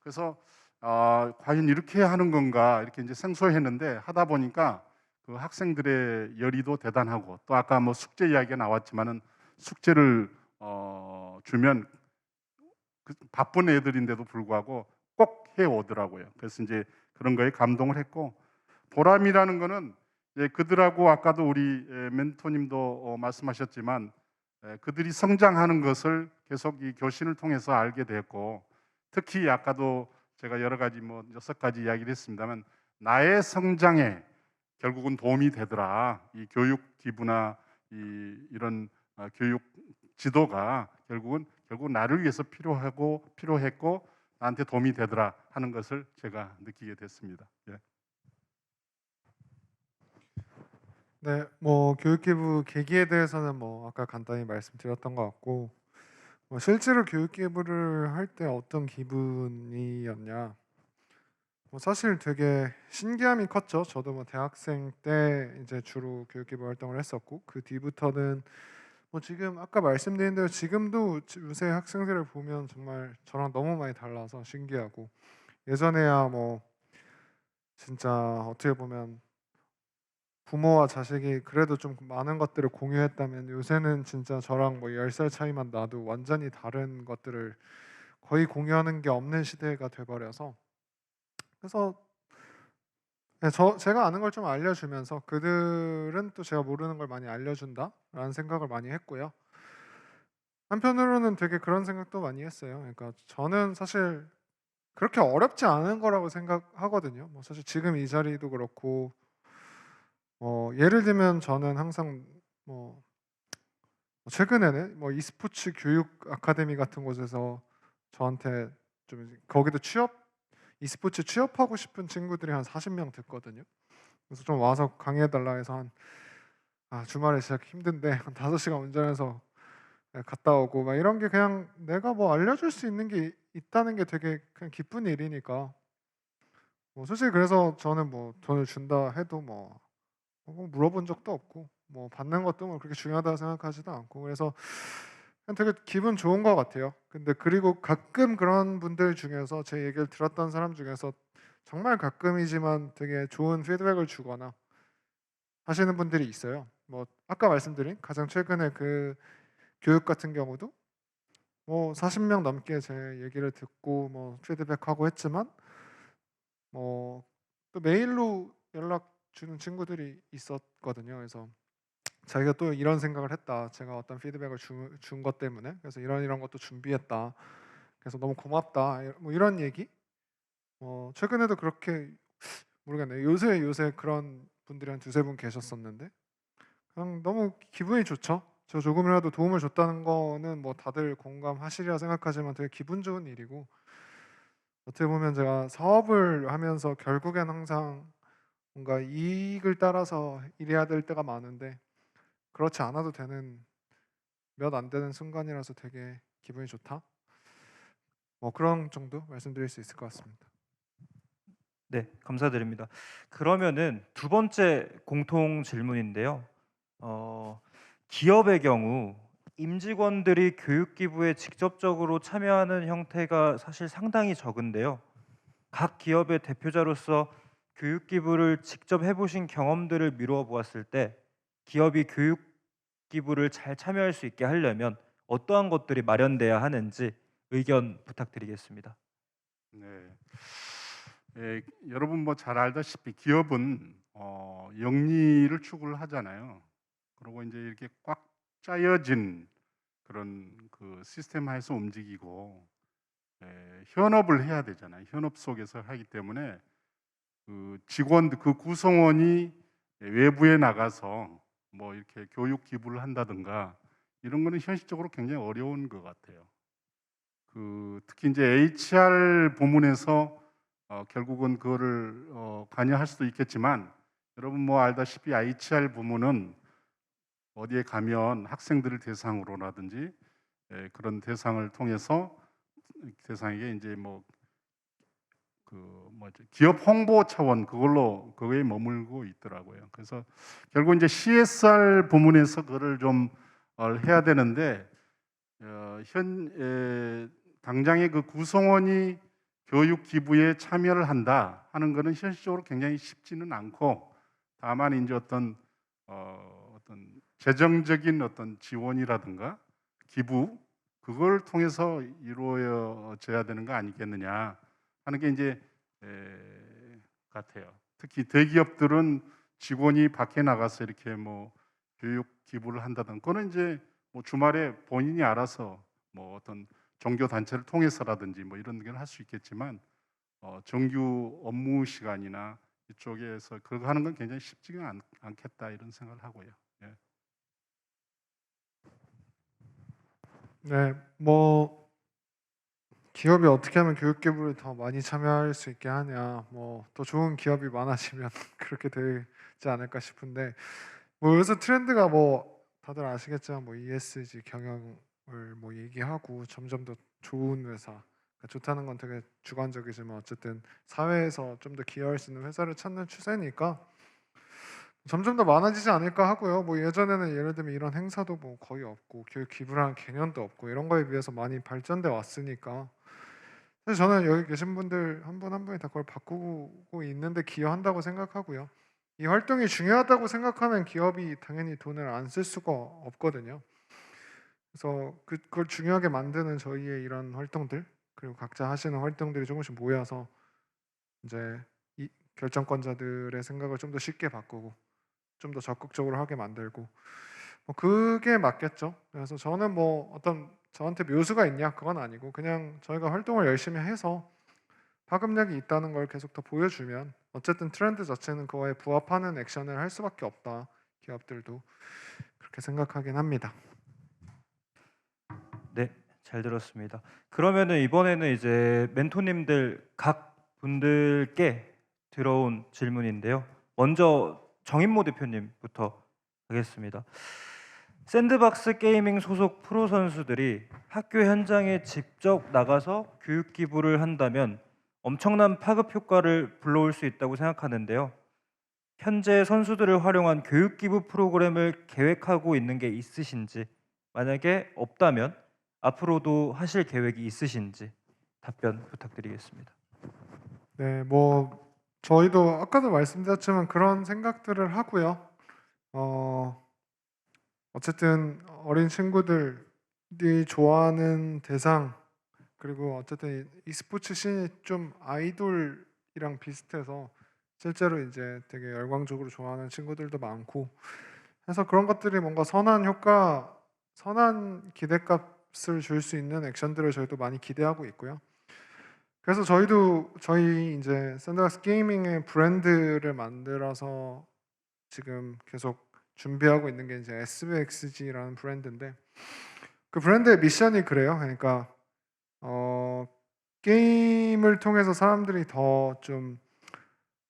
그래서 과연 이렇게 하는 건가 이렇게 이제 생소했는데 하다 보니까 그 학생들의 열의도 대단하고 또 아까 뭐 숙제 이야기가 나왔지만은 숙제를 주면 그 바쁜 애들인데도 불구하고 꼭 해 오더라고요. 그래서 이제 그런 거에 감동을 했고 보람이라는 거는 그들하고 아까도 우리 멘토님도 말씀하셨지만 그들이 성장하는 것을 계속 이 교신을 통해서 알게 됐고 특히 아까도 제가 여러 가지 뭐 6가지 이야기를 했습니다만 나의 성장에 결국은 도움이 되더라. 이 교육 기부나 이런 교육 지도가 결국 나를 위해서 필요했고 나한테 도움이 되더라 하는 것을 제가 느끼게 됐습니다. 예. 네, 뭐 교육기부 계기에 대해서는 뭐 아까 간단히 말씀드렸던 것 같고 실제로 교육기부를 할 때 어떤 기분이었냐 뭐 사실 되게 신기함이 컸죠. 저도 뭐 대학생 때 이제 주로 교육기부 활동을 했었고 그 뒤부터는 뭐 지금 아까 말씀드린 대로 지금도 요새 학생들을 보면 정말 저랑 너무 많이 달라서 신기하고 예전에야 뭐 진짜 어떻게 보면 부모와 자식이 그래도 좀 많은 것들을 공유했다면 요새는 진짜 저랑 뭐 10살 차이만 나도 완전히 다른 것들을 거의 공유하는 게 없는 시대가 돼버려서 그래서 제가 아는 걸 좀 알려주면서 그들은 또 제가 모르는 걸 많이 알려준다라는 생각을 많이 했고요. 한편으로는 되게 그런 생각도 많이 했어요. 그러니까 저는 사실 그렇게 어렵지 않은 거라고 생각하거든요. 뭐 사실 지금 이 자리도 그렇고 예를 들면 저는 항상 뭐 최근에는 뭐 e스포츠 교육 아카데미 같은 곳에서 저한테 좀 거기도 e스포츠 취업하고 싶은 친구들이 한 40명 됐거든요. 그래서 좀 와서 강의해 달라 해서 주말에 진짜 힘든데 한 5시간 운전해서 갔다 오고 막 이런 게 그냥 내가 뭐 알려줄 수 있는 게 있다는 게 되게 그냥 기쁜 일이니까 뭐 솔직히 그래서 저는 뭐 돈을 준다 해도 뭐 물어본 적도 없고 뭐 받는 것도 뭐 그렇게 중요하다고 생각하지도 않고 그래서 그냥 되게 기분 좋은 것 같아요. 근데 그리고 가끔 그런 분들 중에서 제 얘기를 들었던 사람 중에서 정말 가끔이지만 되게 좋은 피드백을 주거나 하시는 분들이 있어요. 뭐 아까 말씀드린 가장 최근에 그 교육 같은 경우도 뭐 40명 넘게 제 얘기를 듣고 뭐 피드백하고 했지만 뭐 또 메일로 연락 주는 친구들이 있었거든요. 그래서 자기가 또 이런 생각을 했다. 제가 어떤 피드백을 준 것 때문에 그래서 이런 것도 준비했다. 그래서 너무 고맙다. 뭐 이런 얘기. 최근에도 그렇게 모르겠네요. 요새 그런 분들이 한 두세 분 계셨었는데 그냥 너무 기분이 좋죠. 저 조금이라도 도움을 줬다는 거는 뭐 다들 공감하시리라 생각하지만 되게 기분 좋은 일이고 어떻게 보면 제가 사업을 하면서 결국엔 항상 뭔가 이익을 따라서 일해야 될 때가 많은데 그렇지 않아도 되는 몇 안 되는 순간이라서 되게 기분이 좋다. 뭐 그런 정도 말씀드릴 수 있을 것 같습니다. 네, 감사드립니다. 그러면은 두 번째 공통 질문인데요. 어, 기업의 경우 임직원들이 교육 기부에 직접적으로 참여하는 형태가 사실 상당히 적은데요. 각 기업의 대표자로서 교육 기부를 직접 해보신 경험들을 미루어 보았을 때 기업이 교육 기부를 잘 참여할 수 있게 하려면 어떠한 것들이 마련돼야 하는지 의견 부탁드리겠습니다. 네. 여러분 뭐 잘 알다시피 기업은 영리를 추구를 하잖아요. 그리고 이제 이렇게 꽉 짜여진 그런 그 시스템화에서 움직이고 현업을 해야 되잖아요. 현업 속에서 하기 때문에 그 직원들 그 구성원이 외부에 나가서 뭐 이렇게 교육 기부를 한다든가 이런 거는 현실적으로 굉장히 어려운 것 같아요. 그 특히 이제 HR 부문에서 결국은 그거를 관여할 수도 있겠지만 여러분 뭐 알다시피 HR 부문은 어디에 가면 학생들을 대상으로라든지 그런 대상을 통해서 대상에게 이제 뭐 그 뭐죠 기업 홍보 차원 그걸로 그거에 머물고 있더라고요. 그래서 결국 이제 CSR 부문에서 그거를 좀 해야 되는데 당장의 그 구성원이 교육 기부에 참여를 한다 하는 것은 현실적으로 굉장히 쉽지는 않고 다만 이제 어떤 재정적인 어떤 지원이라든가 기부 그걸 통해서 이루어져야 되는 거 아니겠느냐 하는 게 이제 같아요. 특히 대기업들은 직원이 밖에 나가서 이렇게 뭐 교육 기부를 한다든 그거는 이제 뭐 주말에 본인이 알아서 뭐 어떤 종교 단체를 통해서라든지 뭐 이런 걸 할 수 있겠지만 정규 업무 시간이나 이쪽에서 그거 하는 건 굉장히 쉽지가 않겠다 이런 생각을 하고요. 예. 네, 뭐 기업이 어떻게 하면 교육 기부를 더 많이 참여할 수 있게 하냐, 뭐 더 좋은 기업이 많아지면 그렇게 되지 않을까 싶은데, 뭐 요새 트렌드가 뭐 다들 아시겠지만 뭐 ESG 경영을 뭐 얘기하고 점점 더 좋은 회사, 그러니까 좋다는 건 되게 주관적이지만 어쨌든 사회에서 좀 더 기여할 수 있는 회사를 찾는 추세니까 점점 더 많아지지 않을까 하고요. 뭐 예전에는 예를 들면 이런 행사도 뭐 거의 없고 교육 기부라는 개념도 없고 이런 거에 비해서 많이 발전돼 왔으니까 사실 저는 여기 계신 분들 한 분 한 분이 다 그걸 바꾸고 있는데 기여한다고 생각하고요. 이 활동이 중요하다고 생각하면 기업이 당연히 돈을 안 쓸 수가 없거든요. 그래서 그걸 중요하게 만드는 저희의 이런 활동들 그리고 각자 하시는 활동들이 조금씩 모여서 이제 이 결정권자들의 생각을 좀 더 쉽게 바꾸고 좀 더 적극적으로 하게 만들고 뭐 그게 맞겠죠. 그래서 저는 뭐 어떤 저한테 묘수가 있냐 그건 아니고 그냥 저희가 활동을 열심히 해서 파급력이 있다는 걸 계속 더 보여주면 어쨌든 트렌드 자체는 그거에 부합하는 액션을 할 수밖에 없다. 기업들도 그렇게 생각하긴 합니다. 네, 잘 들었습니다. 그러면은 이번에는 이제 멘토님들 각 분들께 들어온 질문인데요. 먼저 정인모 대표님부터 하겠습니다. 샌드박스 게이밍 소속 프로 선수들이 학교 현장에 직접 나가서 교육 기부를 한다면 엄청난 파급 효과를 불러올 수 있다고 생각하는데요. 현재 선수들을 활용한 교육 기부 프로그램을 계획하고 있는 게 있으신지, 만약에 없다면 앞으로도 하실 계획이 있으신지 답변 부탁드리겠습니다. 네, 뭐 저희도 아까도 말씀드렸지만 그런 생각들을 하고요. 어쨌든 어린 친구들이 좋아하는 대상 그리고 어쨌든 e스포츠 씬이 좀 아이돌이랑 비슷해서 실제로 이제 되게 열광적으로 좋아하는 친구들도 많고 해서 그런 것들이 뭔가 선한 효과, 선한 기대값을 줄 수 있는 액션들을 저희도 많이 기대하고 있고요. 그래서 저희 이제 샌드박스 게이밍의 브랜드를 만들어서 지금 계속 준비하고 있는 게 이제 SBXG라는 브랜드인데 그 브랜드의 미션이 그래요. 그러니까 게임을 통해서 사람들이 더 좀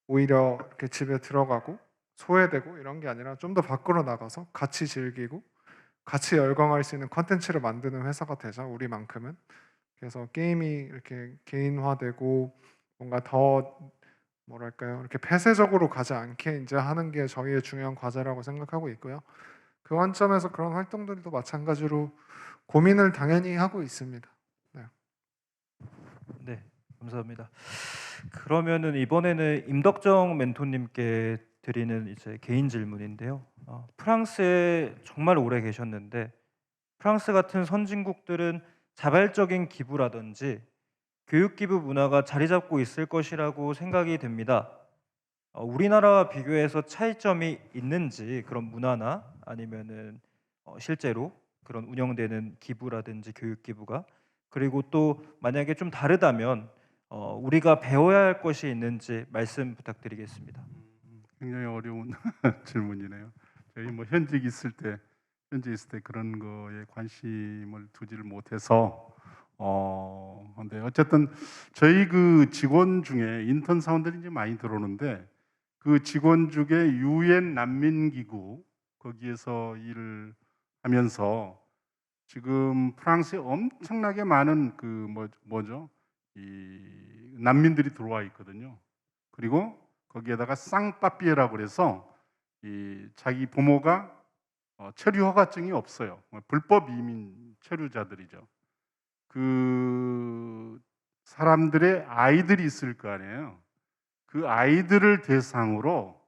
오히려 이렇게 집에 들어가고 소외되고 이런 게 아니라 좀 더 밖으로 나가서 같이 즐기고 같이 열광할 수 있는 컨텐츠를 만드는 회사가 되자 우리만큼은. 그래서 게임이 이렇게 개인화되고 뭔가 더 뭐랄까요 이렇게 폐쇄적으로 가지 않게 이제 하는 게 저희의 중요한 과제라고 생각하고 있고요. 그 관점에서 그런 활동들도 마찬가지로 고민을 당연히 하고 있습니다. 네. 네, 감사합니다. 그러면은 이번에는 임덕정 멘토님께 드리는 이제 개인 질문인데요. 프랑스에 정말 오래 계셨는데 프랑스 같은 선진국들은 자발적인 기부라든지 교육 기부 문화가 자리 잡고 있을 것이라고 생각이 됩니다. 우리나라와 비교해서 차이점이 있는지 그런 문화나 아니면은 실제로 그런 운영되는 기부라든지 교육 기부가 그리고 또 만약에 좀 다르다면 우리가 배워야 할 것이 있는지 말씀 부탁드리겠습니다. 굉장히 어려운 질문이네요. 저희 뭐 현직 있을 때 그런 거에 관심을 두지를 못해서 근데 어쨌든 저희 그 직원 중에 인턴 사원들이 이제 많이 들어오는데 그 직원 중에 유엔 난민 기구 거기에서 일을 하면서 지금 프랑스에 엄청나게 많은 그 뭐죠? 이 난민들이 들어와 있거든요. 그리고 거기에다가 쌍빠삐에라고 그래서 이 자기 부모가 체류 허가증이 없어요. 불법 이민 체류자들이죠. 그 사람들의 아이들이 있을 거 아니에요. 그 아이들을 대상으로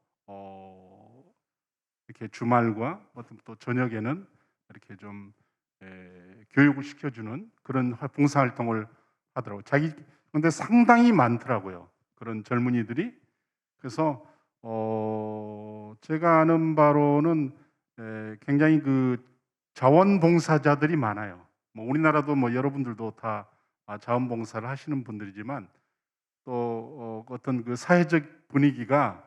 이렇게 주말과 어떤 또 저녁에는 이렇게 좀 교육을 시켜주는 그런 봉사 활동을 하더라고요. 근데 상당히 많더라고요. 그런 젊은이들이. 그래서 제가 아는 바로는 굉장히 그 자원봉사자들이 많아요. 뭐 우리나라도 뭐 여러분들도 다 자원봉사를 하시는 분들이지만 또 어떤 그 사회적 분위기가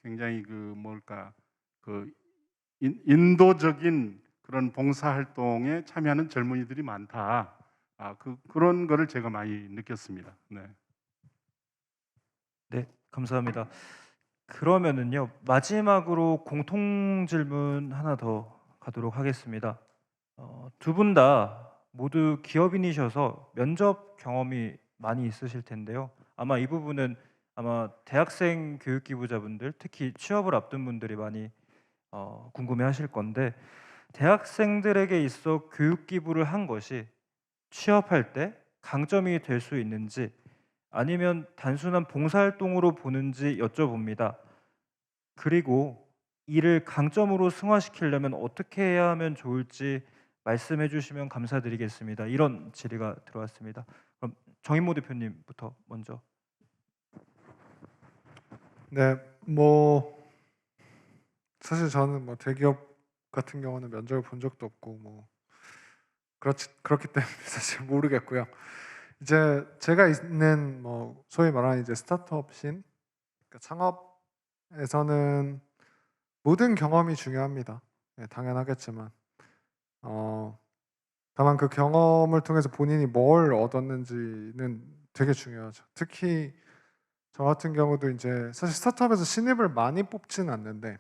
굉장히 그 뭘까 그 인도적인 그런 봉사활동에 참여하는 젊은이들이 많다. 그런 거를 제가 많이 느꼈습니다. 네. 네, 감사합니다. 그러면은요 마지막으로 공통 질문 하나 더 가도록 하겠습니다. 두 분 다 모두 기업인이셔서 면접 경험이 많이 있으실 텐데요. 아마 이 부분은 아마 대학생 교육기부자분들 특히 취업을 앞둔 분들이 많이 궁금해하실 건데 대학생들에게 있어 교육기부를 한 것이 취업할 때 강점이 될 수 있는지 아니면 단순한 봉사활동으로 보는지 여쭤봅니다. 그리고 이를 강점으로 승화시키려면 어떻게 해야 하면 좋을지 말씀해 주시면 감사드리겠습니다. 이런 질의가 들어왔습니다. 그럼 정인모 대표님부터 먼저. 네, 뭐 사실 저는 뭐 대기업 같은 경우는 면접을 본 적도 없고 뭐 그렇기 때문에 사실 모르겠고요. 이제 제가 있는 뭐 소위 말하는 이제 스타트업 씬, 그러니까 창업에서는 모든 경험이 중요합니다. 네, 당연하겠지만 다만 그 경험을 통해서 본인이 뭘 얻었는지는 되게 중요하죠. 특히 저 같은 경우도 이제 사실 스타트업에서 신입을 많이 뽑지는 않는데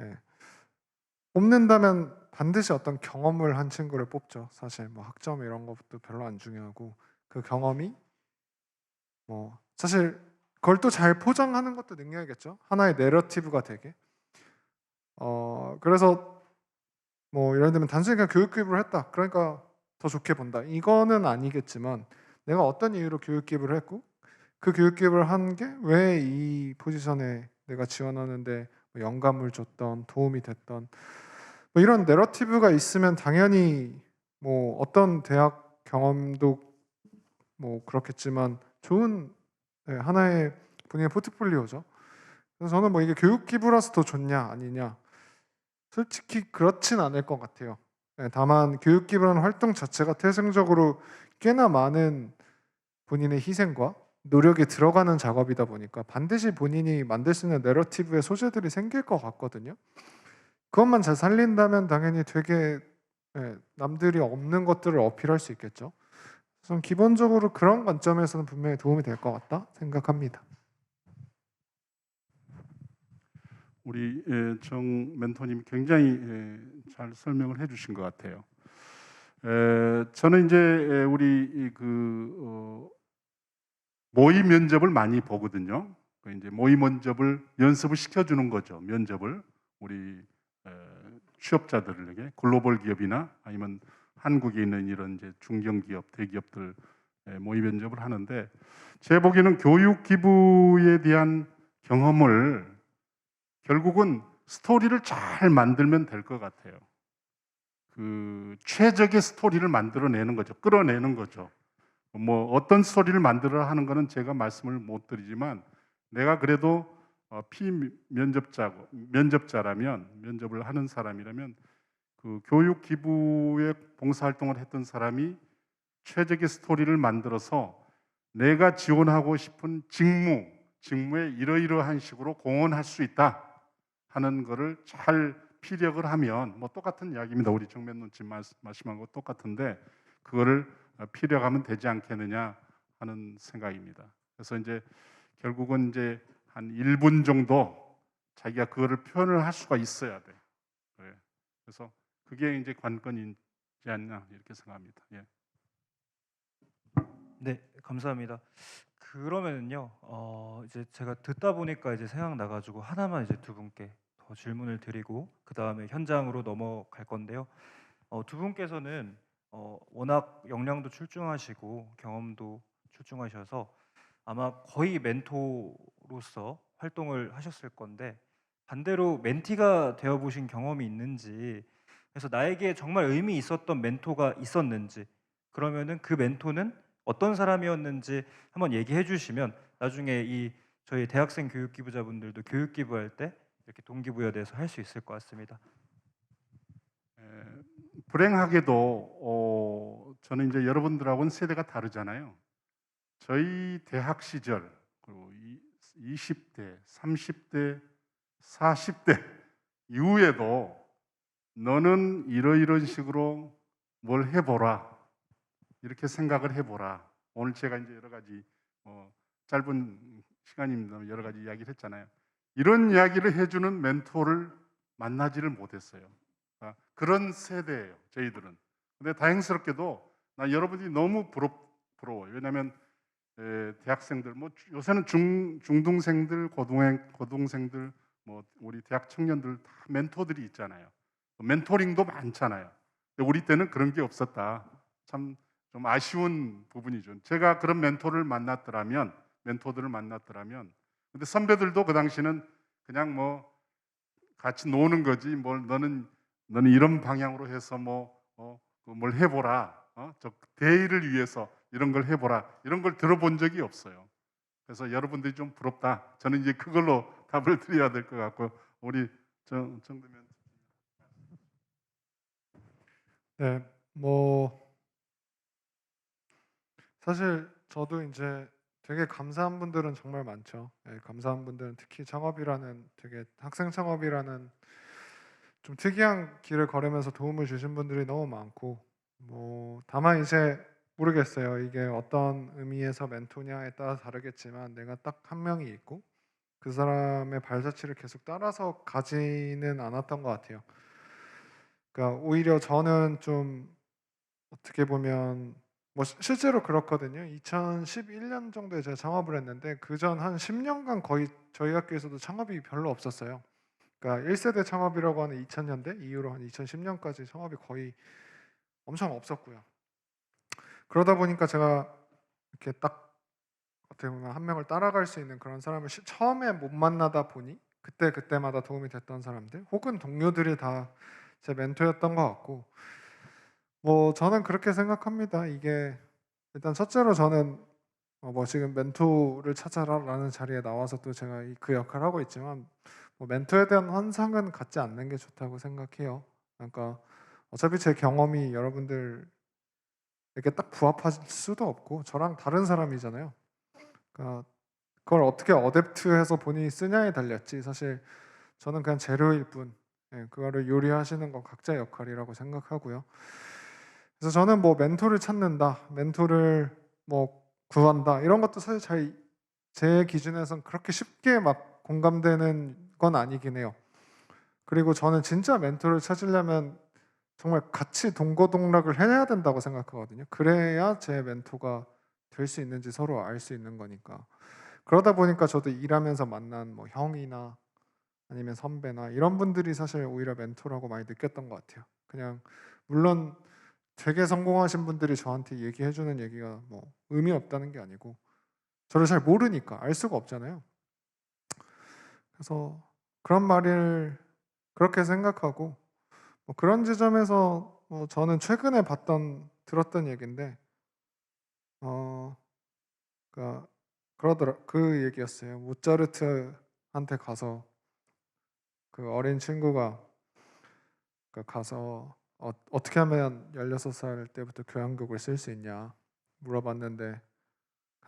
예, 뽑는다면 반드시 어떤 경험을 한 친구를 뽑죠. 사실 뭐 학점 이런 것도 별로 안 중요하고 그 경험이 뭐 사실 그걸 또 잘 포장하는 것도 능력이겠죠. 하나의 내러티브가 되게. 그래서 뭐 예를 들면 단순히 그냥 교육 기부를 했다. 그러니까 더 좋게 본다. 이거는 아니겠지만 내가 어떤 이유로 교육 기부를 했고 그 교육 기부를 한 게 왜 이 포지션에 내가 지원하는데 뭐 영감을 줬던 도움이 됐던 뭐 이런 내러티브가 있으면 당연히 뭐 어떤 대학 경험도 뭐 그렇겠지만 좋은 하나의 본인의 포트폴리오죠. 그래서 저는 뭐 이게 교육 기부라서 더 좋냐 아니냐 솔직히 그렇진 않을 것 같아요. 다만 교육 기부라는 활동 자체가 태생적으로 꽤나 많은 본인의 희생과 노력이 들어가는 작업이다 보니까 반드시 본인이 만들 수 있는 내러티브의 소재들이 생길 것 같거든요. 그것만 잘 살린다면 당연히 되게 남들이 없는 것들을 어필할 수 있겠죠. 그래서 기본적으로 그런 관점에서는 분명히 도움이 될 것 같다 생각합니다. 우리 정 멘토님 굉장히 잘 설명을 해주신 것 같아요. 저는 이제 우리 모의 면접을 많이 보거든요. 그 이제 모의 면접을 연습을 시켜주는 거죠. 면접을 우리 취업자들에게 글로벌 기업이나 아니면 한국에 있는 이런 이제 중견기업, 대기업들 모의 면접을 하는데 제 보기에는 교육 기부에 대한 경험을 결국은 스토리를 잘 만들면 될 것 같아요. 그 최적의 스토리를 만들어내는 거죠. 끌어내는 거죠. 뭐 어떤 스토리를 만들어 하는 거는 제가 말씀을 못 드리지만 내가 그래도 면접자라면 면접을 하는 사람이라면 그 교육 기부에 봉사활동을 했던 사람이 최적의 스토리를 만들어서 내가 지원하고 싶은 직무에 이러이러한 식으로 공헌할 수 있다 하는 거를 잘 피력을 하면 뭐 똑같은 이야기입니다. 우리 정면론님 말씀한 거 똑같은데 그거를 피력하면 되지 않겠느냐 하는 생각입니다. 그래서 이제 결국은 이제 한 1분 정도 자기가 그거를 표현을 할 수가 있어야 돼. 그래서 그게 이제 관건이지 않나 이렇게 생각합니다. 예. 네, 감사합니다. 그러면은요, 이제 제가 듣다 보니까 이제 생각나가지고 하나만 이제 두 분께 더 질문을 드리고 그 다음에 현장으로 넘어갈 건데요. 두 분께서는 워낙 역량도 출중하시고 경험도 출중하셔서 아마 거의 멘토로서 활동을 하셨을 건데 반대로 멘티가 되어 보신 경험이 있는지 그래서 나에게 정말 의미 있었던 멘토가 있었는지 그러면은 그 멘토는 어떤 사람이었는지 한번 얘기해 주시면 나중에 이 저희 대학생 교육 기부자분들도 교육 기부할 때 이렇게 동기부여에 대해서 할 수 있을 것 같습니다. 불행하게도 저는 이제 여러분들하고는 세대가 다르잖아요. 저희 대학 시절 그리고 20대, 30대, 40대 이후에도 너는 이러이런 식으로 뭘 해보라 이렇게 생각을 해보라. 오늘 제가 이제 여러 가지 짧은 시간입니다. 여러 가지 이야기를 했잖아요. 이런 이야기를 해주는 멘토를 만나지를 못했어요. 그런 세대예요. 저희들은. 근데 다행스럽게도 나 여러분이 너무 부러워요. 왜냐하면 대학생들, 뭐 요새는 중등생들, 고등생들, 뭐 우리 대학 청년들 다 멘토들이 있잖아요. 멘토링도 많잖아요. 근데 우리 때는 그런 게 없었다. 참 좀 아쉬운 부분이죠. 제가 그런 멘토들을 만났더라면, 근데 선배들도 그 당시는 그냥 뭐 같이 노는 거지. 뭘 너는 이런 방향으로 해서 뭘 해보라. 저 대의를 위해서 이런 걸 해보라. 이런 걸 들어본 적이 없어요. 그래서 여러분들이 좀 부럽다. 저는 이제 그걸로 답을 드려야 될 것 같고 우리 정대면 네, 뭐 사실 저도 이제 되게 감사한 분들은 정말 많죠. 예, 감사한 분들은 특히 창업이라는 되게 학생 창업이라는 좀 특이한 길을 걸으면서 도움을 주신 분들이 너무 많고 뭐 다만 이제 모르겠어요. 이게 어떤 의미에서 멘토냐에 따라 다르겠지만 내가 딱 한 명이 있고 그 사람의 발자취를 계속 따라서 가지는 않았던 것 같아요. 그러니까 오히려 저는 좀 어떻게 보면 뭐 실제로 그렇거든요. 2011년 정도에 제가 창업을 했는데 그전 한 10년간 거의 저희 학교에서도 창업이 별로 없었어요. 그러니까 1세대 창업이라고 하는 2000년대 이후로 한 2010년까지 창업이 거의 엄청 없었고요. 그러다 보니까 제가 이렇게 딱 어떻게 보면 한 명을 따라갈 수 있는 그런 사람을 처음에 못 만나다 보니 그때 그때마다 도움이 됐던 사람들 혹은 동료들이 다 제 멘토였던 것 같고 뭐 저는 그렇게 생각합니다. 이게 일단 첫째로 저는 뭐 지금 멘토를 찾아라라는 자리에 나와서 또 제가 그 역할을 하고 있지만 뭐 멘토에 대한 환상은 갖지 않는 게 좋다고 생각해요. 그러니까 어차피 제 경험이 여러분들에게 딱 부합할 수도 없고 저랑 다른 사람이잖아요. 그러니까 그걸 어떻게 어댑트해서 본인이 쓰냐에 달렸지 사실 저는 그냥 재료일 뿐 그거를 요리하시는 건 각자의 역할이라고 생각하고요. 그래서 저는 뭐 멘토를 찾는다, 멘토를 뭐 구한다 이런 것도 사실 제 기준에선 그렇게 쉽게 막 공감되는 건 아니긴 해요. 그리고 저는 진짜 멘토를 찾으려면 정말 같이 동거동락을 해야 된다고 생각하거든요. 그래야 제 멘토가 될 수 있는지 서로 알 수 있는 거니까. 그러다 보니까 저도 일하면서 만난 뭐 형이나 아니면 선배나 이런 분들이 사실 오히려 멘토라고 많이 느꼈던 것 같아요. 그냥 물론 되게 성공하신 분들이 저한테 얘기해 주는 얘기가 뭐 의미 없다는 게 아니고 저를 잘 모르니까 알 수가 없잖아요. 그래서 그런 말을 그렇게 생각하고 뭐 그런 지점에서 뭐 저는 최근에 들었던 얘기인데 어 그러니까 그 얘기였어요. 모차르트한테 가서 그 어린 친구가 가서 어떻게 하면 16살 때부터 교향곡을 쓸 수 있냐 물어봤는데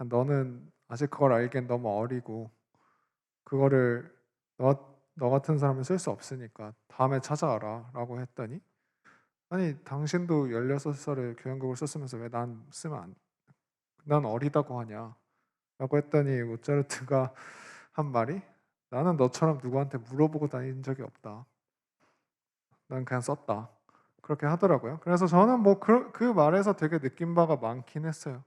너는 아직 그걸 알기엔 너무 어리고 그거를 너 같은 사람은 쓸 수 없으니까 다음에 찾아와라 라고 했더니 아니 당신도 16살에 교향곡을 썼으면서 왜 난 어리다고 하냐 라고 했더니 모차르트가 한 말이 나는 너처럼 누구한테 물어보고 다닌 적이 없다. 난 그냥 썼다. 그렇게 하더라고요. 그래서 저는 뭐 그 말에서 되게 느낀 바가 많긴 했어요.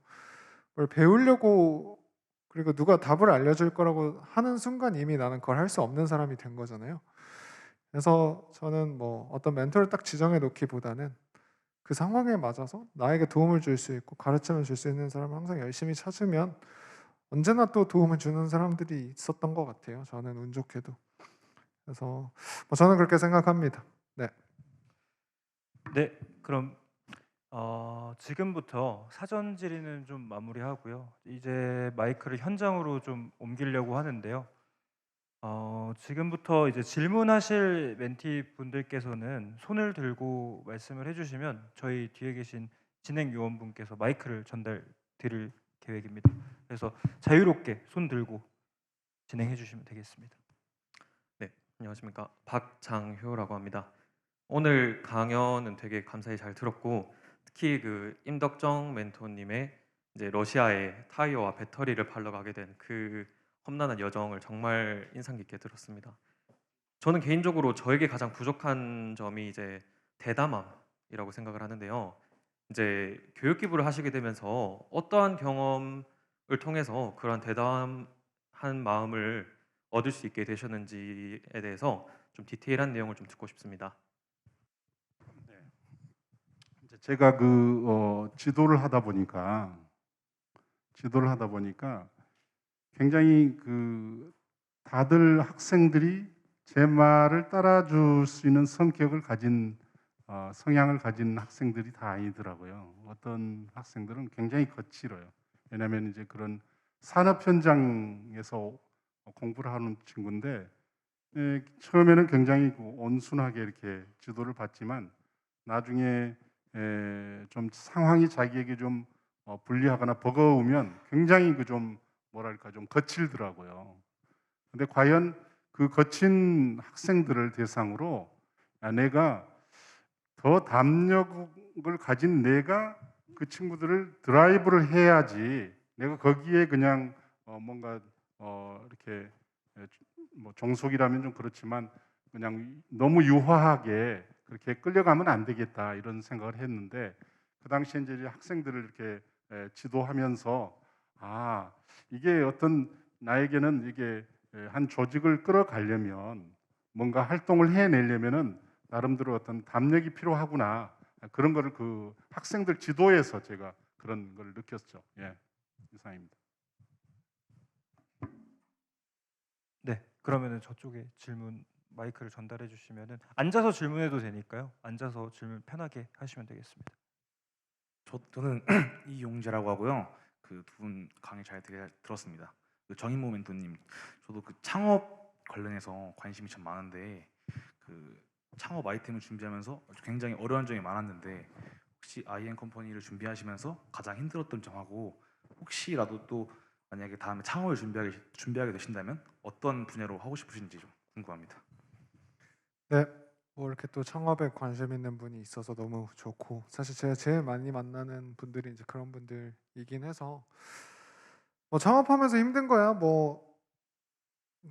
뭘 배우려고 그리고 누가 답을 알려줄 거라고 하는 순간 이미 나는 그걸 할 수 없는 사람이 된 거잖아요. 그래서 저는 뭐 어떤 멘토를 딱 지정해 놓기보다는 그 상황에 맞아서 나에게 도움을 줄 수 있고 가르침을 줄 수 있는 사람을 항상 열심히 찾으면 언제나 또 도움을 주는 사람들이 있었던 것 같아요. 저는 운 좋게도. 그래서 뭐 저는 그렇게 생각합니다. 네. 네, 그럼 지금부터 사전 질의는 좀 마무리하고요. 이제 마이크를 현장으로 좀 옮기려고 하는데요. 지금부터 이제 질문하실 멘티 분들께서는 손을 들고 말씀을 해주시면 저희 뒤에 계신 진행 요원분께서 마이크를 전달 드릴 계획입니다. 그래서 자유롭게 손 들고 진행해 주시면 되겠습니다. 네, 안녕하십니까. 박장효라고 합니다. 오늘 강연은 되게 감사히 잘 들었고 특히 그 임덕정 멘토님의 이제 러시아에 타이어와 배터리를 팔러 가게 된 그 험난한 여정을 정말 인상 깊게 들었습니다. 저는 개인적으로 저에게 가장 부족한 점이 이제 대담함이라고 생각을 하는데요. 이제 교육 기부를 하시게 되면서 어떠한 경험을 통해서 그런 대담한 마음을 얻을 수 있게 되셨는지에 대해서 좀 디테일한 내용을 좀 듣고 싶습니다. 이제 제가 지도를 하다 보니까 굉장히 다들 학생들이 제 말을 따라줄 수 있는 성향을 가진 학생들이 다 아니더라고요. 어떤 학생들은 굉장히 거칠어요. 왜냐하면 이제 그런 산업 현장에서 공부를 하는 친구인데 처음에는 굉장히 온순하게 이렇게 지도를 받지만 나중에 좀 상황이 자기에게 좀 불리하거나 버거우면 굉장히 그 좀 뭐랄까 좀 거칠더라고요. 근데 과연 그 거친 학생들을 대상으로 내가 더 담력을 가진 내가 그 친구들을 드라이브를 해야지 내가 거기에 그냥 뭔가 이렇게 뭐 종속이라면 좀 그렇지만 그냥 너무 유화하게 그렇게 끌려가면 안 되겠다 이런 생각을 했는데 그 당시에 이제 학생들을 이렇게 지도하면서 아 이게 어떤 나에게는 이게 한 조직을 끌어가려면 뭔가 활동을 해내려면은 나름대로 어떤 담력이 필요하구나 그런 거를 그 학생들 지도에서 제가 그런 걸 느꼈죠. 예, 이상입니다. 네, 그러면은 저쪽에 질문 마이크를 전달해 주시면은 앉아서 질문해도 되니까요. 앉아서 질문 편하게 하시면 되겠습니다. 저는 이용재라고 하고요. 그 두 분 강의 잘 들었습니다. 그 정인모 멘토님, 저도 그 창업 관련해서 관심이 참 많은데 그 창업 아이템을 준비하면서 굉장히 어려운 점이 많았는데 혹시 IM 컴퍼니를 준비하시면서 가장 힘들었던 점하고 혹시라도 또 만약에 다음에 창업을 준비하게 되신다면 어떤 분야로 하고 싶으신지 좀 궁금합니다. 네, 뭐 이렇게 또 창업에 관심 있는 분이 있어서 너무 좋고 사실 제가 제일 많이 만나는 분들이 이제 그런 분들이긴 해서 뭐 창업하면서 힘든 거야 뭐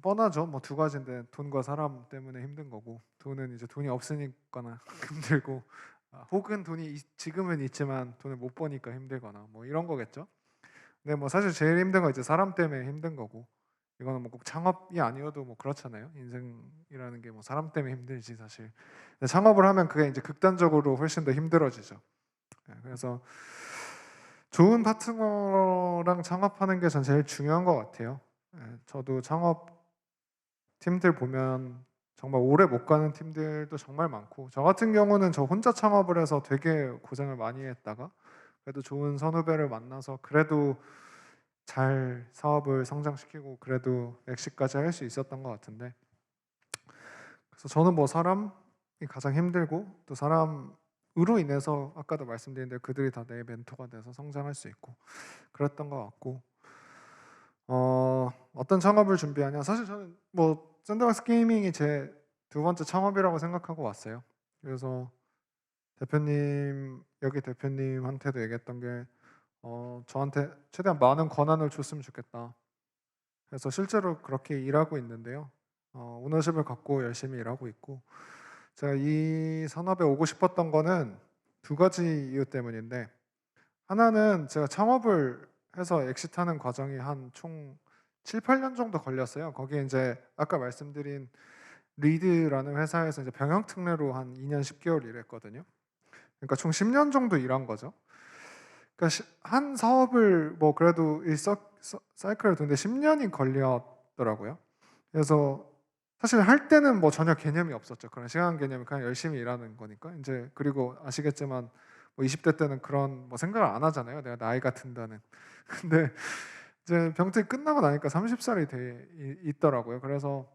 뻔하죠. 뭐 두 가지인데 돈과 사람 때문에 힘든 거고 돈은 이제 돈이 없으니까나 힘들고 혹은 돈이 지금은 있지만 돈을 못 버니까 힘들거나 뭐 이런 거겠죠. 근데 뭐 사실 제일 힘든 건 이제 사람 때문에 힘든 거고 이거는 뭐 꼭 창업이 아니어도 뭐 그렇잖아요. 인생이라는 게 뭐 사람 때문에 힘들지 사실. 근데 창업을 하면 그게 이제 극단적으로 훨씬 더 힘들어지죠. 그래서 좋은 파트너랑 창업하는 게 전 제일 중요한 것 같아요. 저도 창업 팀들 보면 정말 오래 못 가는 팀들도 정말 많고 저 같은 경우는 저 혼자 창업을 해서 되게 고생을 많이 했다가 그래도 좋은 선후배를 만나서 그래도 잘 사업을 성장시키고 그래도 엑시까지 할 수 있었던 것 같은데 그래서 저는 뭐 사람이 가장 힘들고 또 사람으로 인해서 아까도 말씀드린 대로 그들이 다 내 멘토가 돼서 성장할 수 있고 그랬던 것 같고 어떤 창업을 준비하냐 사실 저는 뭐 샌드박스 게이밍이 제 두 번째 창업이라고 생각하고 왔어요. 그래서 여기 대표님한테도 얘기했던 게 저한테 최대한 많은 권한을 줬으면 좋겠다. 그래서 실제로 그렇게 일하고 있는데요. 오너십을 갖고 열심히 일하고 있고 제가 이 산업에 오고 싶었던 거는 두 가지 이유 때문인데 하나는 제가 창업을 해서 엑시트하는 과정이 한 총 7, 8년 정도 걸렸어요. 거기에 이제 아까 말씀드린 리드라는 회사에서 이제 병영 특례로 한 2년 10개월 일했거든요. 그러니까 총 10년 정도 일한 거죠. 그러니까 한 사업을 뭐 그래도 이 사이클을 도는데 10년이 걸렸더라고요. 그래서 사실 할 때는 뭐 전혀 개념이 없었죠. 그런 시간 개념이 그냥 열심히 일하는 거니까. 이제 그리고 아시겠지만 뭐 20대 때는 그런 뭐 생각을 안 하잖아요. 내가 나이가 든다는. 근데 이제 병특이 끝나고 나니까 30살이 있더라고요. 그래서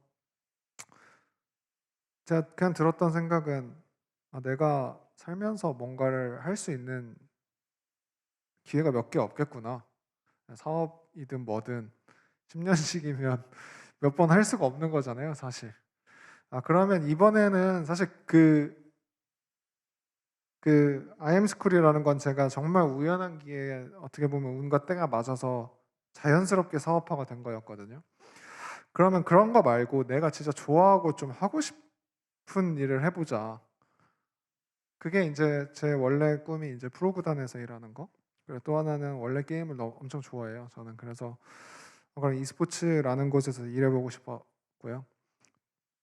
제가 그냥 들었던 생각은 내가 살면서 뭔가를 할 수 있는 기회가 몇 개 없겠구나. 사업이든 뭐든 10년씩이면 몇 번 할 수가 없는 거잖아요, 사실. 그러면 이번에는 사실 그 IM스쿨이라는 건 제가 정말 우연한 기회에 어떻게 보면 운과 때가 맞아서 자연스럽게 사업화가 된 거였거든요. 그러면 그런 거 말고 내가 진짜 좋아하고 좀 하고 싶은 일을 해보자. 그게 이제 제 원래 꿈이 이제 프로구단에서 일하는 거. 그리고 또 하나는 원래 게임을 엄청 좋아해요. 저는 그래서 그런 e스포츠라는 곳에서 일해보고 싶었고요.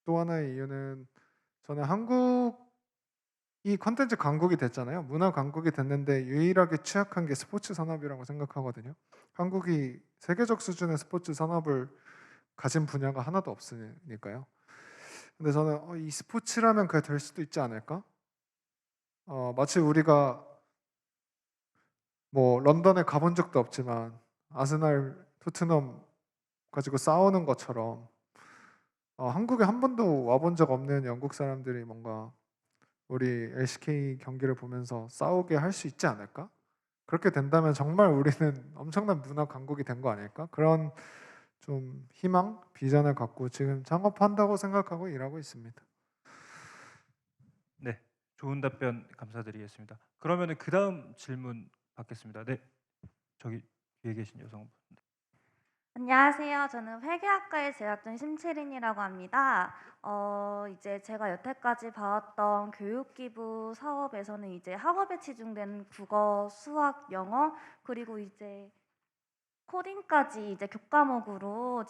또 하나의 이유는 저는 한국이 컨텐츠 강국이 됐잖아요. 문화 강국이 됐는데 유일하게 취약한 게 스포츠 산업이라고 생각하거든요. 한국이 세계적 수준의 스포츠 산업을 가진 분야가 하나도 없으니까요. 근데 저는 이 스포츠라면 그게 될 수도 있지 않을까? 마치 우리가 뭐 런던에 가본 적도 없지만 아스날, 토트넘 가지고 싸우는 것처럼 한국에 한 번도 와본 적 없는 영국 사람들이 뭔가 우리 LCK 경기를 보면서 싸우게 할 수 있지 않을까? 그렇게 된다면 정말 우리는 엄청난 문화 강국이 된 거 아닐까? 그런 좀 희망, 비전을 갖고 지금 창업한다고 생각하고 일하고 있습니다. 네, 좋은 답변 감사드리겠습니다. 그러면은 그 다음 질문 받겠습니다. 네, 저기 뒤에 계신 여성분. 안녕하세요. 저는 회계학과에 재학 중 심채린이라고 합니다. 이제 제가 여태까지 봐왔던 교육기부 사업에서는 이제 학업에 치중된 국어, 수학, 영어 그리고 이제 코딩까지 이제 교과목으로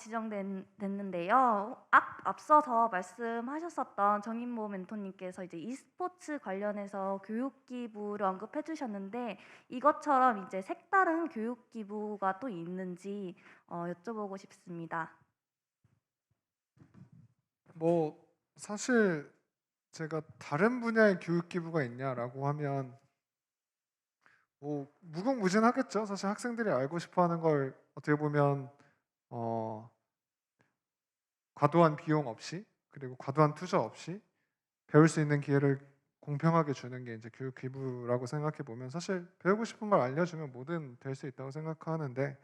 됐는데요. 앞서서 말씀하셨었던 정인모 멘토님께서 이제 e스포츠 관련해서 교육기부를 언급해 주셨는데 이것처럼 이제 색다른 교육기부가 또 있는지 여쭤보고 싶습니다. 뭐 사실 제가 다른 분야의 교육 기부가 있냐라고 하면 뭐 무궁무진하겠죠. 사실 학생들이 알고 싶어하는 걸 어떻게 보면 과도한 비용 없이 그리고 과도한 투자 없이 배울 수 있는 기회를 공평하게 주는 게 이제 교육 기부라고 생각해 보면 사실 배우고 싶은 걸 알려주면 뭐든 될 수 있다고 생각하는데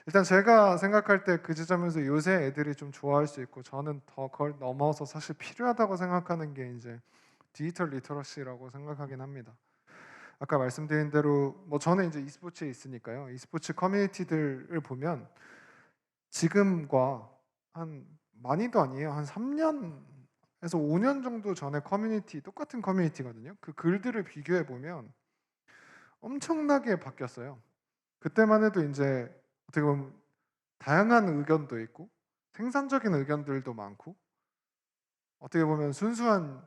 일단 제가 생각할 때 그 지점에서 요새 애들이 좀 좋아할 수 있고 저는 더 그걸 넘어서 사실 필요하다고 생각하는 게 이제 디지털 리터러시라고 생각하긴 합니다. 아까 말씀드린 대로 뭐 저는 이제 e스포츠에 있으니까요. e스포츠 커뮤니티들을 보면 지금과 한 많이도 아니에요. 한 3년에서 5년 정도 전에 커뮤니티 똑같은 커뮤니티거든요. 그 글들을 비교해 보면 엄청나게 바뀌었어요. 그때만 해도 이제 어떻게 보면 다양한 의견도 있고 생산적인 의견들도 많고 어떻게 보면 순수한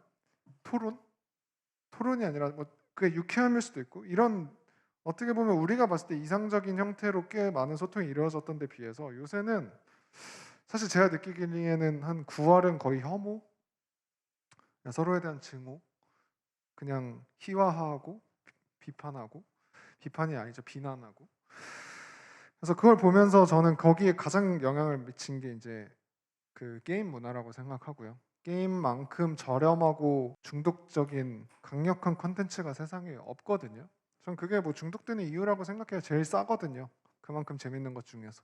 토론이 아니라 뭐 그게 유쾌함일 수도 있고 이런 어떻게 보면 우리가 봤을 때 이상적인 형태로 꽤 많은 소통이 이루어졌던 데 비해서 요새는 사실 제가 느끼기에는 한 9할은 거의 혐오, 그냥 서로에 대한 증오, 그냥 희화화하고 비판하고 비판이 아니죠 비난하고 그래서 그걸 보면서 저는 거기에 가장 영향을 미친 게 이제 그 게임 문화라고 생각하고요. 게임만큼 저렴하고 중독적인 강력한 콘텐츠가 세상에 없거든요. 전 그게 뭐 중독되는 이유라고 생각해요. 제일 싸거든요. 그만큼 재밌는 것 중에서.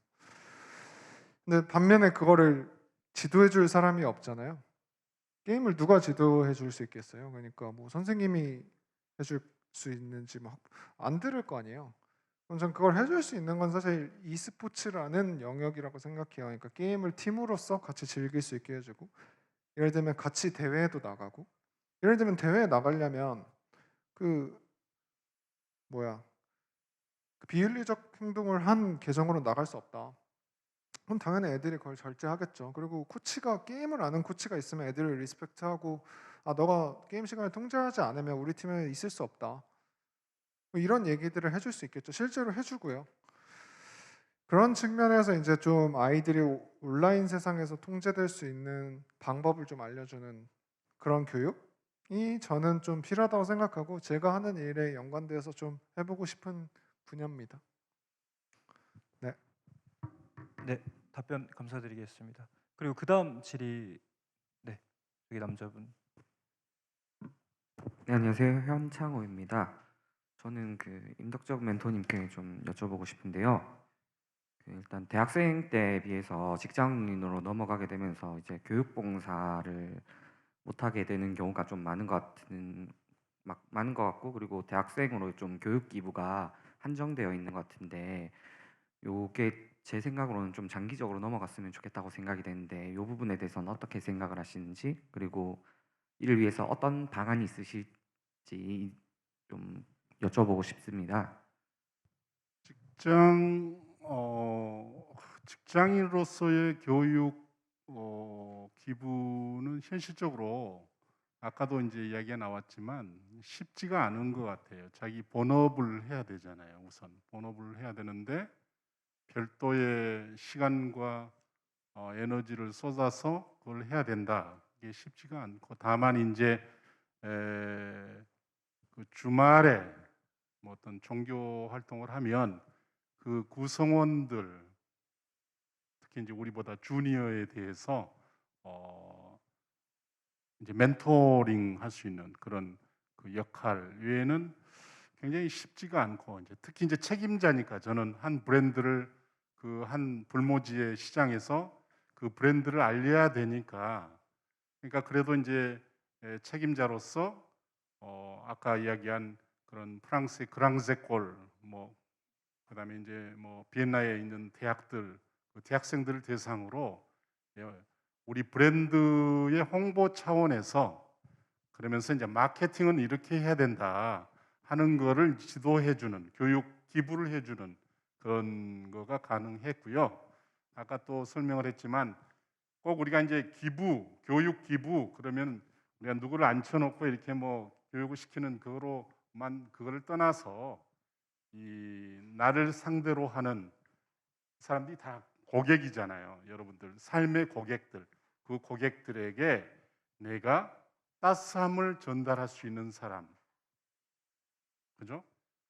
근데 반면에 그거를 지도해 줄 사람이 없잖아요. 게임을 누가 지도해 줄 수 있겠어요? 그러니까 뭐 선생님이 해줄 수 있는지 막 안 들을 거 아니에요. 그럼 전 그걸 해줄 수 있는 건 사실 e스포츠라는 영역이라고 생각해요. 그러니까 게임을 팀으로서 같이 즐길 수 있게 해주고 예를 들면 같이 대회에도 나가고 예를 들면 대회에 나가려면 그 뭐야 그 비윤리적 행동을 한 계정으로 나갈 수 없다. 그럼 당연히 애들이 그걸 절제하겠죠. 그리고 코치가 게임을 아는 코치가 있으면 애들을 리스펙트하고 아 너가 게임 시간을 통제하지 않으면 우리 팀에 있을 수 없다. 뭐 이런 얘기들을 해줄 수 있겠죠. 실제로 해주고요. 그런 측면에서 이제 좀 아이들이 온라인 세상에서 통제될 수 있는 방법을 좀 알려주는 그런 교육이 저는 좀 필요하다고 생각하고 제가 하는 일에 연관돼서 좀 해보고 싶은 분야입니다. 네. 네, 답변 감사드리겠습니다. 그리고 그 다음 질의, 네, 여기 남자분. 네, 안녕하세요. 현창호입니다. 저는 그 임덕적 멘토님께 좀 여쭤보고 싶은데요. 그 일단 대학생 때에 비해서 직장인으로 넘어가게 되면서 이제 교육봉사를 못하게 되는 경우가 좀 많은 것 같고 그리고 대학생으로 좀 교육 기부가 한정되어 있는 것 같은데 요게 제 생각으로는 좀 장기적으로 넘어갔으면 좋겠다고 생각이 되는데 이 부분에 대해서는 어떻게 생각을 하시는지 그리고 이를 위해서 어떤 방안이 있으실지 좀 여쭤보고 싶습니다. 직장인으로서의 교육 기부는 현실적으로 아까도 이제 이야기가 나왔지만 쉽지가 않은 것 같아요. 자기 본업을 해야 되잖아요. 우선 본업을 해야 되는데 별도의 시간과 에너지를 쏟아서 그걸 해야 된다. 이게 쉽지가 않고 다만 이제 그 주말에 뭐 어떤 종교 활동을 하면 그 구성원들 특히 이제 우리보다 주니어에 대해서 이제 멘토링 할 수 있는 그런 그 역할 외에는 굉장히 쉽지가 않고 이제 특히 이제 책임자니까 저는 한 브랜드를 그 한 불모지의 시장에서 그 브랜드를 알려야 되니까 그러니까 그래도 이제 책임자로서 아까 이야기한 그런 프랑스의 그랑제골 뭐 그다음에 이제 뭐 비엔나에 있는 대학들 그 대학생들을 대상으로 예, 우리 브랜드의 홍보 차원에서 그러면서 이제 마케팅은 이렇게 해야 된다 하는 거를 지도해 주는 교육 기부를 해 주는 그런 거가 가능했고요. 아까 또 설명을 했지만 꼭 우리가 이제 기부, 교육 기부 그러면 우리가 누구를 앉혀놓고 이렇게 뭐 교육을 시키는 그거로만 그거를 떠나서 이 나를 상대로 하는 사람들이 다 고객이잖아요. 여러분들 삶의 고객들 그 고객들에게 내가 따스함을 전달할 수 있는 사람, 그죠?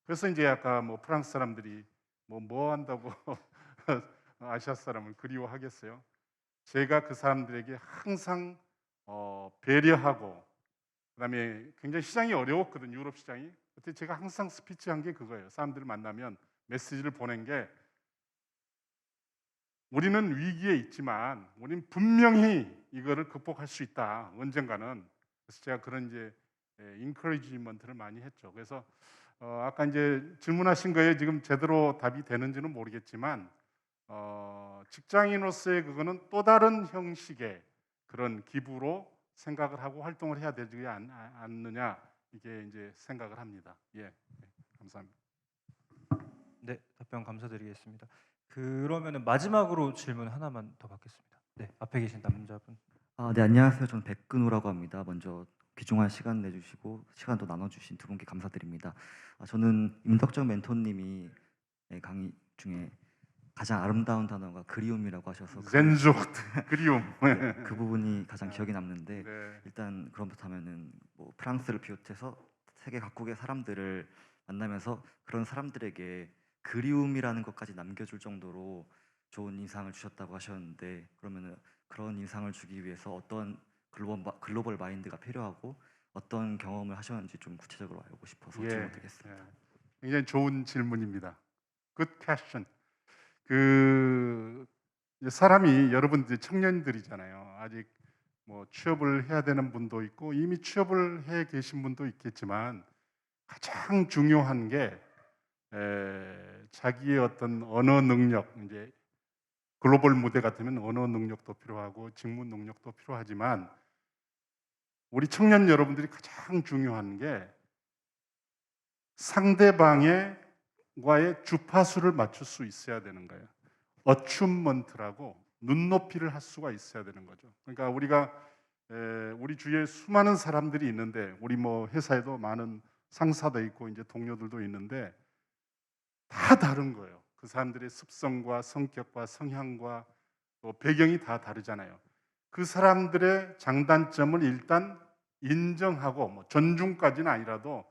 그래서 이제 아까 뭐 프랑스 사람들이 뭐 한다고 아시아 사람을 그리워하겠어요. 제가 그 사람들에게 항상 배려하고 그다음에 굉장히 시장이 어려웠거든요. 유럽 시장이. 그때 제가 항상 스피치한 게 그거예요. 사람들을 만나면 메시지를 보낸 게 우리는 위기에 있지만 우리는 분명히 이거를 극복할 수 있다. 언젠가는. 그래서 제가 그런 이제 인커리지먼트를 많이 했죠. 그래서 아까 이제 질문하신 거에 지금 제대로 답이 되는지는 모르겠지만 직장인으로서의 그거는 또 다른 형식의 그런 기부로 생각을 하고 활동을 해야 되지 않느냐 이게 이제 생각을 합니다. 예, 감사합니다. 네, 답변 감사드리겠습니다. 그러면은 마지막으로 질문 하나만 더 받겠습니다. 네, 앞에 계신 남자분. 네, 안녕하세요. 저는 백근우라고 합니다. 먼저 귀중한 시간 내주시고 시간도 나눠주신 두 분께 감사드립니다. 저는 임덕정 멘토님이 강의 중에 가장 아름다운 단어가 그리움이라고 하셔서 젠조 그리움. 그 부분이 가장 기억에 남는데 네. 일단 그렇다면은 뭐 프랑스를 비롯해서 세계 각국의 사람들을 만나면서 그런 사람들에게 그리움이라는 것까지 남겨줄 정도로 좋은 인상을 주셨다고 하셨는데 그러면은 그런 인상을 주기 위해서 어떤 글로벌 마인드가 필요하고 어떤 경험을 하셨는지 좀 구체적으로 알고 싶어서 질문드리겠습니다. 굉장히 좋은 질문입니다. Good question. 그 이제 사람이 여러분들 청년들이잖아요. 아직 뭐 취업을 해야 되는 분도 있고 이미 취업을 해 계신 분도 있겠지만 가장 중요한 게 자기의 어떤 언어 능력 이제 글로벌 무대 같으면 언어 능력도 필요하고 직무 능력도 필요하지만 우리 청년 여러분들이 가장 중요한 게 상대방과의 주파수를 맞출 수 있어야 되는 거예요. 어춘먼트라고 눈높이를 할 수가 있어야 되는 거죠. 그러니까 우리가 우리 주위에 수많은 사람들이 있는데 우리 뭐 회사에도 많은 상사도 있고 이제 동료들도 있는데 다 다른 거예요. 그 사람들의 습성과 성격과 성향과 또 배경이 다 다르잖아요. 그 사람들의 장단점을 일단 인정하고 뭐 존중까지는 아니라도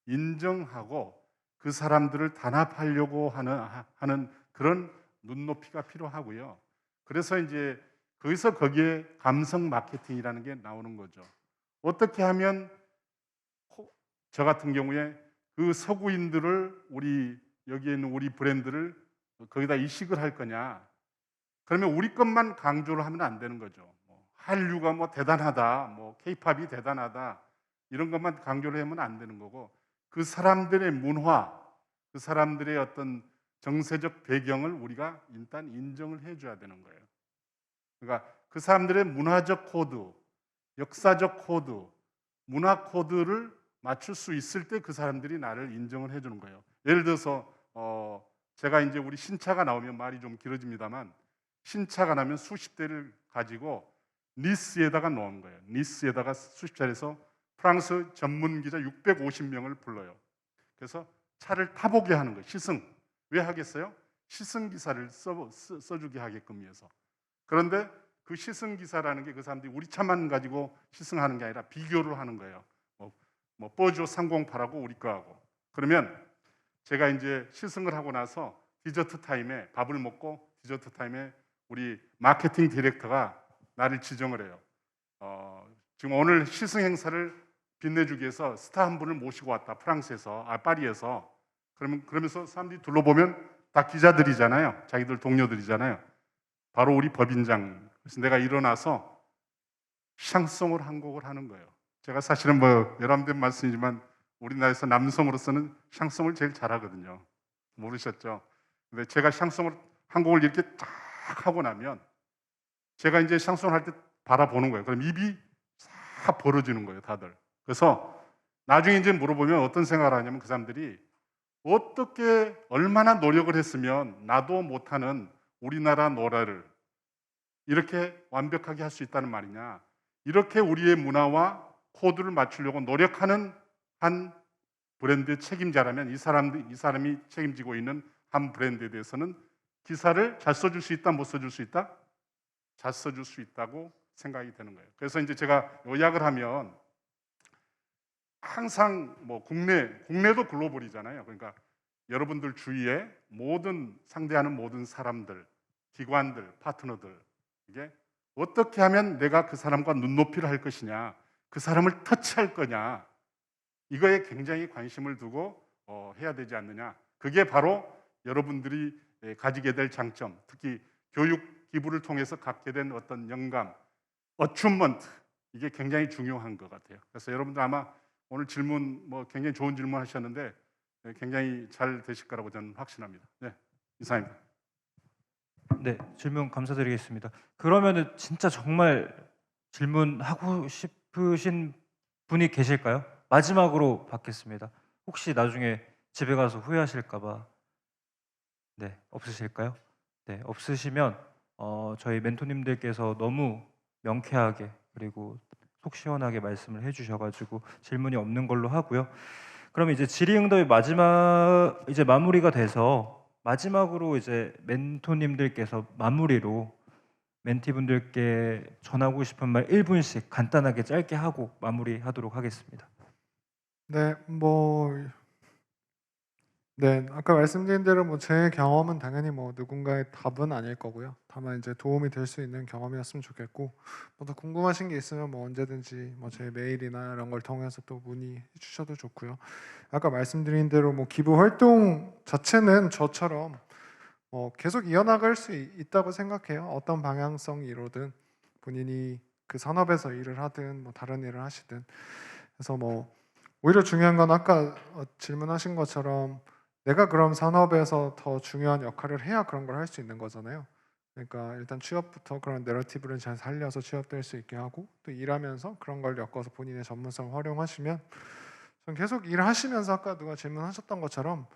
인정하고 그 사람들을 단합하려고 하는 그런 눈높이가 필요하고요. 그래서 이제 거기에 감성 마케팅이라는 게 나오는 거죠. 어떻게 하면 저 같은 경우에 그 서구인들을 여기에 있는 우리 브랜드를 거기다 이식을 할 거냐? 그러면 우리 것만 강조를 하면 안 되는 거죠. 한류가 뭐 대단하다, 뭐 K-팝이 대단하다 이런 것만 강조를 하면 안 되는 거고 그 사람들의 문화, 그 사람들의 어떤 정세적 배경을 우리가 일단 인정을 해줘야 되는 거예요. 그러니까 그 사람들의 문화적 코드, 역사적 코드, 문화 코드를 맞출 수 있을 때 그 사람들이 나를 인정을 해주는 거예요. 예를 들어서 제가 이제 우리 신차가 나오면 말이 좀 길어집니다만 신차가 나면 수십 대를 가지고 니스에다가 놓은 거예요. 니스에다가 수십 차례에서 프랑스 전문 기자 650명을 불러요. 그래서 차를 타보게 하는 거예요. 시승. 왜 하겠어요? 시승 기사를 써주게 하게끔 위해서. 그런데 그 시승 기사라는 게 그 사람들이 우리 차만 가지고 시승하는 게 아니라 비교를 하는 거예요. 뭐 뽀조 308하고 우리 거하고. 그러면 제가 이제 시승을 하고 나서 디저트 타임에 밥을 먹고 디저트 타임에 우리 마케팅 디렉터가 나를 지정을 해요. 지금 오늘 시승 행사를 빛내주기 위해서 스타 한 분을 모시고 왔다. 프랑스에서, 파리에서. 그러면서 사람들이 둘러보면 다 기자들이잖아요. 자기들 동료들이잖아요. 바로 우리 법인장. 그래서 내가 일어나서 샹송을 한 곡을 하는 거예요. 제가 사실은 뭐 여러분들 말씀이지만 우리나라에서 남성으로서는 샹송을 제일 잘하거든요. 모르셨죠? 근데 제가 샹송을 한 곡을 이렇게 딱 하고 나면 제가 이제 샹송을 할 때 바라보는 거예요. 그럼 입이 싹 벌어지는 거예요, 다들. 그래서 나중에 이제 물어보면 어떤 생각을 하냐면 그 사람들이 어떻게 얼마나 노력을 했으면 나도 못하는 우리나라 노래를 이렇게 완벽하게 할 수 있다는 말이냐. 이렇게 우리의 문화와 코드를 맞추려고 노력하는 한 브랜드 책임자라면 이 사람이 책임지고 있는 한 브랜드에 대해서는 기사를 잘 써줄 수 있다, 못 써줄 수 있다? 잘 써줄 수 있다고 생각이 되는 거예요. 그래서 이제 제가 요약을 하면 항상 뭐 국내도 글로벌이잖아요. 그러니까 여러분들 주위에 상대하는 모든 사람들, 기관들, 파트너들 이게 어떻게 하면 내가 그 사람과 눈높이를 할 것이냐, 그 사람을 터치할 거냐, 이거에 굉장히 관심을 두고 해야 되지 않느냐. 그게 바로 여러분들이 가지게 될 장점, 특히 교육 기부를 통해서 갖게 된 어떤 영감, 어춘먼트, 이게 굉장히 중요한 것 같아요. 그래서 여러분들 아마 오늘 질문 굉장히 좋은 질문 하셨는데 굉장히 잘 되실 거라고 저는 확신합니다. 네, 이상입니다. 네, 질문 감사드리겠습니다. 그러면은 진짜 정말 질문하고 싶으신 분이 계실까요? 마지막으로 받겠습니다. 혹시 나중에 집에 가서 후회하실까 봐. 네, 없으실까요? 네, 없으시면 저희 멘토님들께서 너무 명쾌하게 그리고 속 시원하게 말씀을 해주셔가지고 질문이 없는 걸로 하고요. 그럼 이제 질의응답이 이제 마무리가 돼서 마지막으로 이제 멘토님들께서 마무리로 멘티분들께 전하고 싶은 말 1분씩 간단하게 짧게 하고 마무리하도록 하겠습니다. 네, 아까 말씀드린 대로 제 경험은 당연히 누군가의 답은 아닐 거고요. 다만 이제 도움이 될 수 있는 경험이었으면 좋겠고, 더 궁금하신 게 있으면 언제든지 제 메일이나 이런 걸 통해서 또 문의해 주셔도 좋고요. 아까 말씀드린 대로 기부 활동 자체는 저처럼 계속 이어나갈 수 있다고 생각해요. 어떤 방향성이로든 본인이 그 산업에서 일을 하든 다른 일을 하시든. 그래서 오히려 중요한 건 아까 질문하신 것처럼 내가 그럼 산업에서 더 중요한 역할을 해야 그런 걸 할 수 있는 거잖아요. 그러니까 일단 취업부터 그런 내러티브를 잘 살려서 취업될 수 있게 하고 또 일하면서 그런 걸 엮어서 본인의 전문성을 활용하시면 전 계속 일하시면서 아까 누가 질문하셨던 것처럼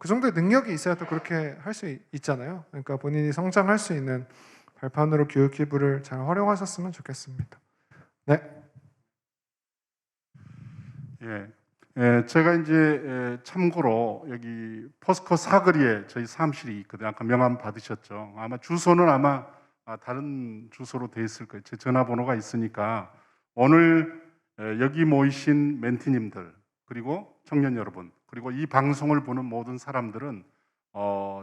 그 정도의 능력이 있어야 또 그렇게 할 수 있잖아요. 그러니까 본인이 성장할 수 있는 발판으로 교육 기부를 잘 활용하셨으면 좋겠습니다. 네. 제가 이제 참고로 여기 포스코 사거리에 저희 사무실이 있거든요. 아까 명함 받으셨죠? 아마 주소는 다른 주소로 돼 있을 거예요. 제 전화번호가 있으니까 오늘 여기 모이신 멘티님들 그리고 청년 여러분 그리고 이 방송을 보는 모든 사람들은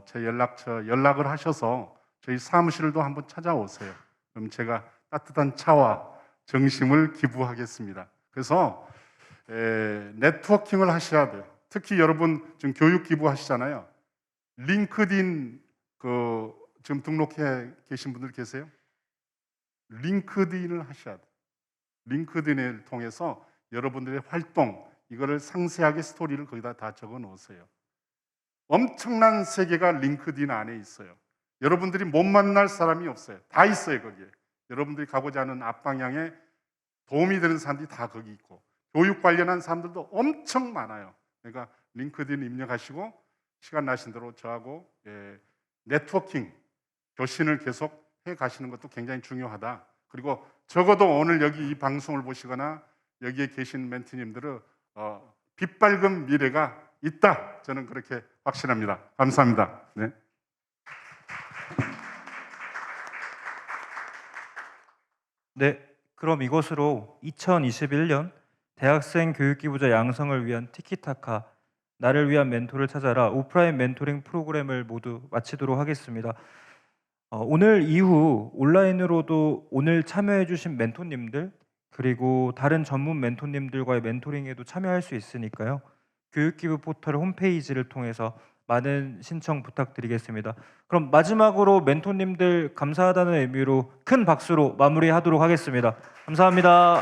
제 연락을 하셔서 저희 사무실도 한번 찾아오세요. 그럼 제가 따뜻한 차와 정심을 기부하겠습니다. 그래서 네트워킹을 하셔야 돼요. 특히 여러분 지금 교육 기부하시잖아요. 링크드인 지금 등록해 계신 분들 계세요? 링크드인을 하셔야 돼요. 링크드인을 통해서 여러분들의 활동 이거를 상세하게 스토리를 거기다 다 적어 놓으세요. 엄청난 세계가 링크드인 안에 있어요. 여러분들이 못 만날 사람이 없어요. 다 있어요 거기에. 여러분들이 가고자 하는 앞방향에 도움이 되는 사람들이 다 거기 있고 교육 관련한 사람들도 엄청 많아요. 그러니까 링크드인 입력하시고 시간 나신 대로 저하고 네트워킹, 교신을 계속 해 가시는 것도 굉장히 중요하다. 그리고 적어도 오늘 여기 이 방송을 보시거나 여기에 계신 멘티님들은 빛밝은 미래가 있다. 저는 그렇게 확신합니다. 감사합니다. 네. 네, 그럼 이것으로 2021년 대학생 교육기부자 양성을 위한 티키타카 나를 위한 멘토를 찾아라 오프라인 멘토링 프로그램을 모두 마치도록 하겠습니다. 오늘 이후 온라인으로도 오늘 참여해 주신 멘토님들 그리고 다른 전문 멘토님들과의 멘토링에도 참여할 수 있으니까요. 교육기부 포털 홈페이지를 통해서 많은 신청 부탁드리겠습니다. 그럼 마지막으로 멘토님들 감사하다는 의미로 큰 박수로 마무리하도록 하겠습니다. 감사합니다.